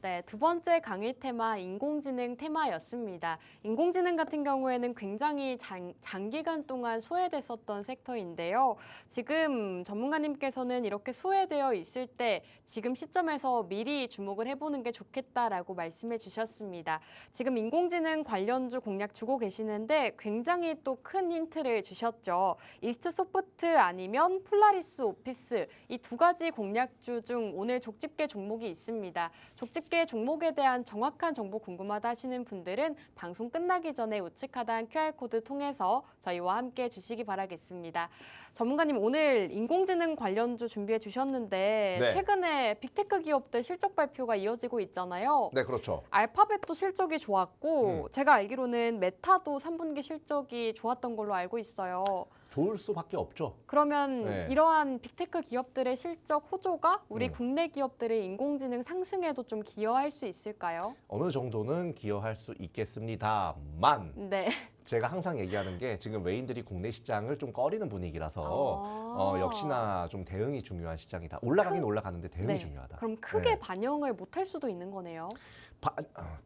A: 네, 두 번째 강의 테마 인공지능 테마였습니다. 인공지능 같은 경우에는 굉장히 장기간 동안 소외됐었던 섹터인데요. 지금 전문가님께서는 이렇게 소외되어 있을 때 지금 시점에서 미리 주목을 해보는 게 좋겠다라고 말씀해 주셨습니다. 지금 인공지능 관련주 공략 주고 계시는데 굉장히 또 큰 힌트를 주셨죠. 이스트 소프트 아니면 폴라리스 오피스 이 두 가지 공략주 중 오늘 족집게 종목이 있습니다. 족집게 종목에 대한 정확한 정보 궁금하다 하시는 분들은 방송 끝나기 전에 우측 하단 QR코드 통해서 저희와 함께 주시기 바라겠습니다. 전문가님 오늘 인공지능 관련주 준비해 주셨는데
B: 네.
A: 최근에 빅테크 기업들 실적 발표가 이어지고 있잖아요.
B: 네, 그렇죠.
A: 알파벳도 실적이 좋았고 제가 알기로는 메타도 3분기 실적이 좋았던 걸로 알고 있어요.
B: 좋을 수밖에 없죠.
A: 그러면
B: 네.
A: 이러한 빅테크 기업들의 실적 호조가 우리 국내 기업들의 인공지능 상승에도 좀 기여할 수 있을까요?
B: 어느 정도는 기여할 수 있겠습니다만
A: 네.
B: 제가 항상 얘기하는 게 지금 외인들이 국내 시장을 좀 꺼리는 분위기라서 역시나 좀 대응이 중요한 시장이다. 올라가긴 올라가는데 대응이
A: 네.
B: 중요하다.
A: 그럼 크게
B: 네.
A: 반영을 못할 수도 있는 거네요.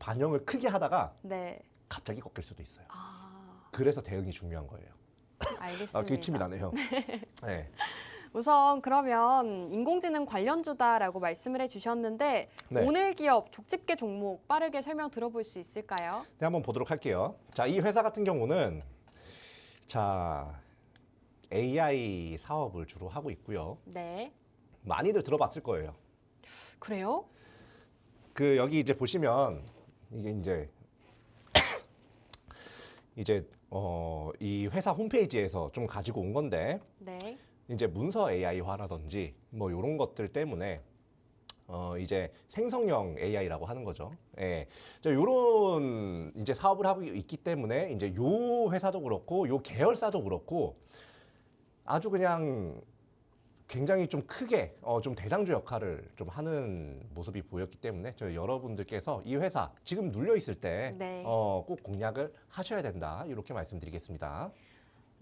B: 반영을 크게 하다가
A: 네.
B: 갑자기 꺾일 수도 있어요.
A: 아,
B: 그래서 대응이 중요한 거예요.
A: 알겠습니다.
B: 기침이 나네요. 네.
A: 우선 그러면 인공지능 관련주다라고 말씀을 해주셨는데
B: 네.
A: 오늘 기업 족집게 종목 빠르게 설명 들어볼 수 있을까요?
B: 네, 한번 보도록 할게요. 자, 이 회사 같은 경우는 AI 사업을 주로 하고 있고요.
A: 네.
B: 많이들 들어봤을 거예요.
A: 그래요?
B: 여기 이제 보시면 이게 이제 이 회사 홈페이지에서 좀 가지고 온 건데
A: 네.
B: 이제 문서 AI화라든지 뭐 이런 것들 때문에 이제 생성형 AI라고 하는 거죠. 예. 요런 이제 사업을 하고 있기 때문에 이제 요 회사도 그렇고 요 계열사도 그렇고 아주 그냥 굉장히 좀 크게 좀 대장주 역할을 좀 하는 모습이 보였기 때문에 저희 여러분들께서 이 회사 지금 눌려 있을 때
A: 네.
B: 꼭 공략을 하셔야 된다 이렇게 말씀드리겠습니다.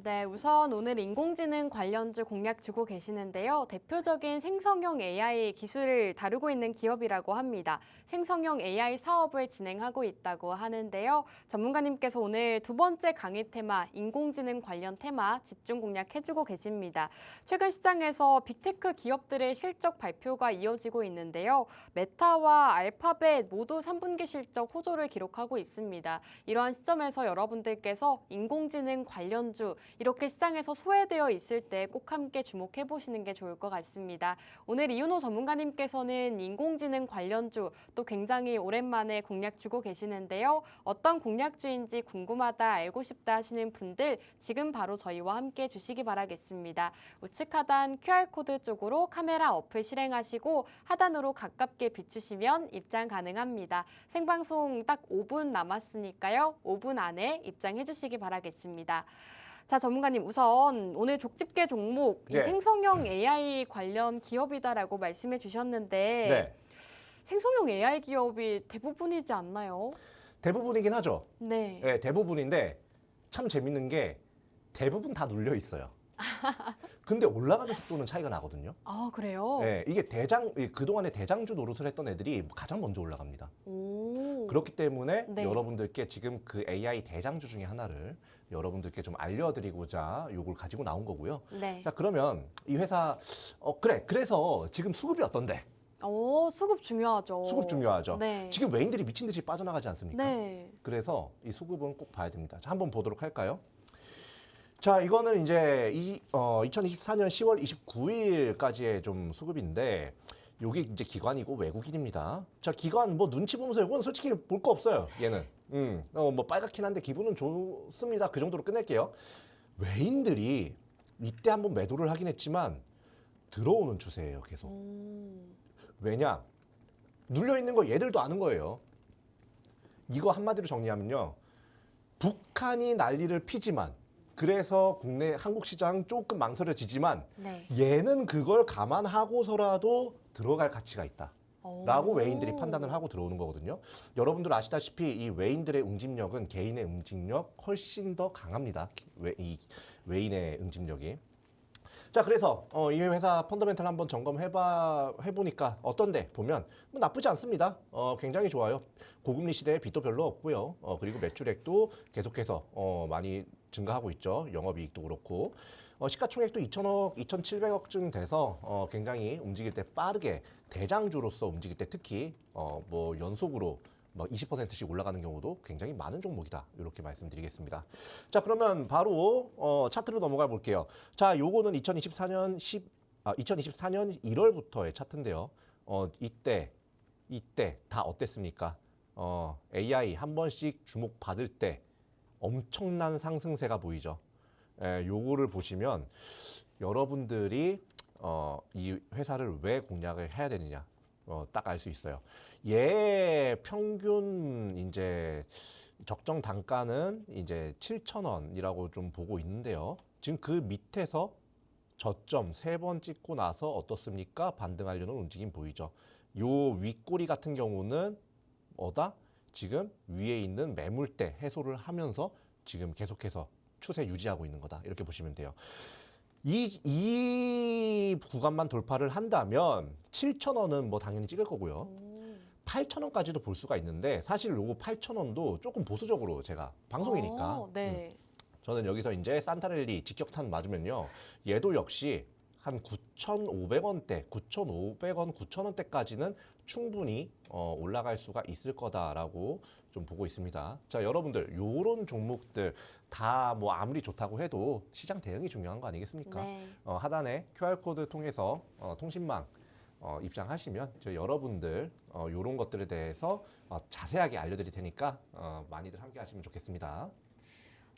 A: 네, 우선 오늘 인공지능 관련주 공략 주고 계시는데요. 대표적인 생성형 AI 기술을 다루고 있는 기업이라고 합니다. 생성형 AI 사업을 진행하고 있다고 하는데요. 전문가님께서 오늘 두 번째 강의 테마, 인공지능 관련 테마 집중 공략해주고 계십니다. 최근 시장에서 빅테크 기업들의 실적 발표가 이어지고 있는데요. 메타와 알파벳 모두 3분기 실적 호조를 기록하고 있습니다. 이러한 시점에서 여러분들께서 인공지능 관련주 이렇게 시장에서 소외되어 있을 때 꼭 함께 주목해 보시는 게 좋을 것 같습니다. 오늘 이윤호 전문가님께서는 인공지능 관련주 또 굉장히 오랜만에 공략 주고 계시는데요. 어떤 공략주인지 궁금하다, 알고 싶다 하시는 분들 지금 바로 저희와 함께 주시기 바라겠습니다. 우측 하단 QR코드 쪽으로 카메라 어플 실행하시고 하단으로 가깝게 비추시면 입장 가능합니다. 생방송 딱 5분 남았으니까요. 5분 안에 입장해 주시기 바라겠습니다. 자, 전문가님 우선 오늘 족집게 종목 이
B: 네.
A: 생성형 AI 관련 기업이다라고 말씀해 주셨는데
B: 네,
A: 생성형 AI 기업이 대부분이지 않나요?
B: 대부분이긴 하죠.
A: 네.
B: 네, 대부분인데 참 재밌는 게 대부분 다 눌려 있어요. 근데 올라가는 속도는 차이가 나거든요.
A: 아, 그래요?
B: 네, 이게 그동안에 대장주 노릇을 했던 애들이 가장 먼저 올라갑니다.
A: 오.
B: 그렇기 때문에
A: 네.
B: 여러분들께 지금 그 AI 대장주 중에 하나를 여러분들께 좀 알려드리고자 요걸 가지고 나온 거고요.
A: 네.
B: 자, 그러면 이 회사 그래서 지금 수급이 어떤데?
A: 오, 수급 중요하죠.
B: 수급 중요하죠.
A: 네.
B: 지금 외인들이 미친 듯이 빠져나가지 않습니까?
A: 네.
B: 그래서 이 수급은 꼭 봐야 됩니다. 자, 한번 보도록 할까요? 자, 이거는 이제 2024년 10월 29일까지의 좀 수급인데 요게 이제 기관이고 외국인입니다. 자, 기관 뭐 눈치 보면서 이건 솔직히 볼 거 없어요. 얘는. 뭐 빨갛긴 한데 기분은 좋습니다. 그 정도로 끝낼게요. 외인들이 이때 한번 매도를 하긴 했지만 들어오는 추세예요, 계속. 왜냐? 눌려 있는 거 얘들도 아는 거예요. 이거 한마디로 정리하면요. 북한이 난리를 피지만 그래서 국내 한국 시장 조금 망설여지지만
A: 네.
B: 얘는 그걸 감안하고서라도 들어갈 가치가 있다. 라고
A: 오.
B: 외인들이 판단을 하고 들어오는 거거든요. 여러분들 아시다시피 이 외인들의 응집력은 개인의 응집력 훨씬 더 강합니다. 이 외인의 응집력이. 자, 그래서 이 회사 펀더멘탈 한번 해보니까 어떤데 보면 뭐 나쁘지 않습니다. 굉장히 좋아요. 고금리 시대에 빚도 별로 없고요. 그리고 매출액도 계속해서 많이 증가하고 있죠. 영업이익도 그렇고. 시가총액도 2,000억, 2,700억쯤 돼서 굉장히 움직일 때 빠르게 대장주로서 움직일 때 특히 뭐 연속으로 뭐 20%씩 올라가는 경우도 굉장히 많은 종목이다. 이렇게 말씀드리겠습니다. 자, 그러면 바로 차트로 넘어가 볼게요. 자, 요거는 2024년 1월부터의 차트인데요. 이때 다 어땠습니까? AI 한 번씩 주목받을 때 엄청난 상승세가 보이죠. 요거를 보시면 여러분들이 이 회사를 왜 공략을 해야 되느냐 딱 알 수 있어요. 얘 평균 이제 적정 단가는 이제 7,000원이라고 좀 보고 있는데요. 지금 그 밑에서 저점 3번 찍고 나서 어떻습니까? 반등하려는 움직임 보이죠. 요 윗꼬리 같은 경우는 지금 위에 있는 매물대 해소를 하면서 지금 계속해서 추세 유지하고 있는 거다. 이렇게 보시면 돼요. 이 구간만 돌파를 한다면 7,000원은 뭐 당연히 찍을 거고요. 8,000원까지도 볼 수가 있는데 사실 요거 8,000원도 조금 보수적으로 제가 방송이니까
A: 네.
B: 저는 여기서 이제 산타랠리 직격탄 맞으면요. 얘도 역시 한 9,500원대, 9,500원, 9,000원대까지는 충분히 올라갈 수가 있을 거다라고 좀 보고 있습니다. 자, 여러분들 요런 종목들 다 뭐 아무리 좋다고 해도 시장 대응이 중요한 거 아니겠습니까?
A: 네.
B: 하단에 QR코드 통해서 통신망 입장하시면 저 여러분들 요런 것들에 대해서 자세하게 알려드릴 테니까 많이들 함께 하시면 좋겠습니다.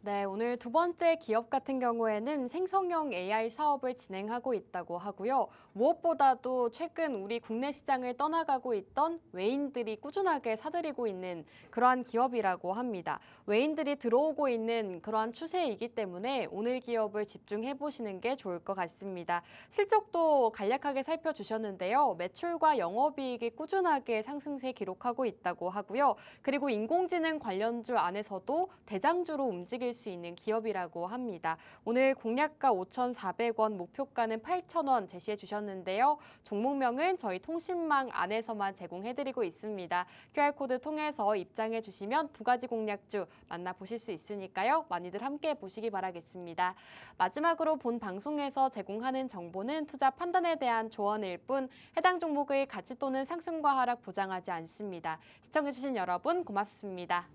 A: 네, 오늘 두 번째 기업 같은 경우에는 생성형 AI 사업을 진행하고 있다고 하고요. 무엇보다도 최근 우리 국내 시장을 떠나가고 있던 외인들이 꾸준하게 사들이고 있는 그러한 기업이라고 합니다. 외인들이 들어오고 있는 그러한 추세이기 때문에 오늘 기업을 집중해 보시는 게 좋을 것 같습니다. 실적도 간략하게 살펴주셨는데요. 매출과 영업이익이 꾸준하게 상승세 기록하고 있다고 하고요. 그리고 인공지능 관련주 안에서도 대장주로 움직일 수 있는 기업이라고 합니다. 오늘 공략가 5,400원, 목표가는 8,000원 제시해 주셨는데요. 종목명은 저희 통신망 안에서만 제공해드리고 있습니다. QR코드 통해서 입장해 주시면 두 가지 공략주 만나보실 수 있으니까요. 많이들 함께 보시기 바라겠습니다. 마지막으로 본 방송에서 제공하는 정보는 투자 판단에 대한 조언일 뿐 해당 종목의 가치 또는 상승과 하락 보장하지 않습니다. 시청해주신 여러분 고맙습니다.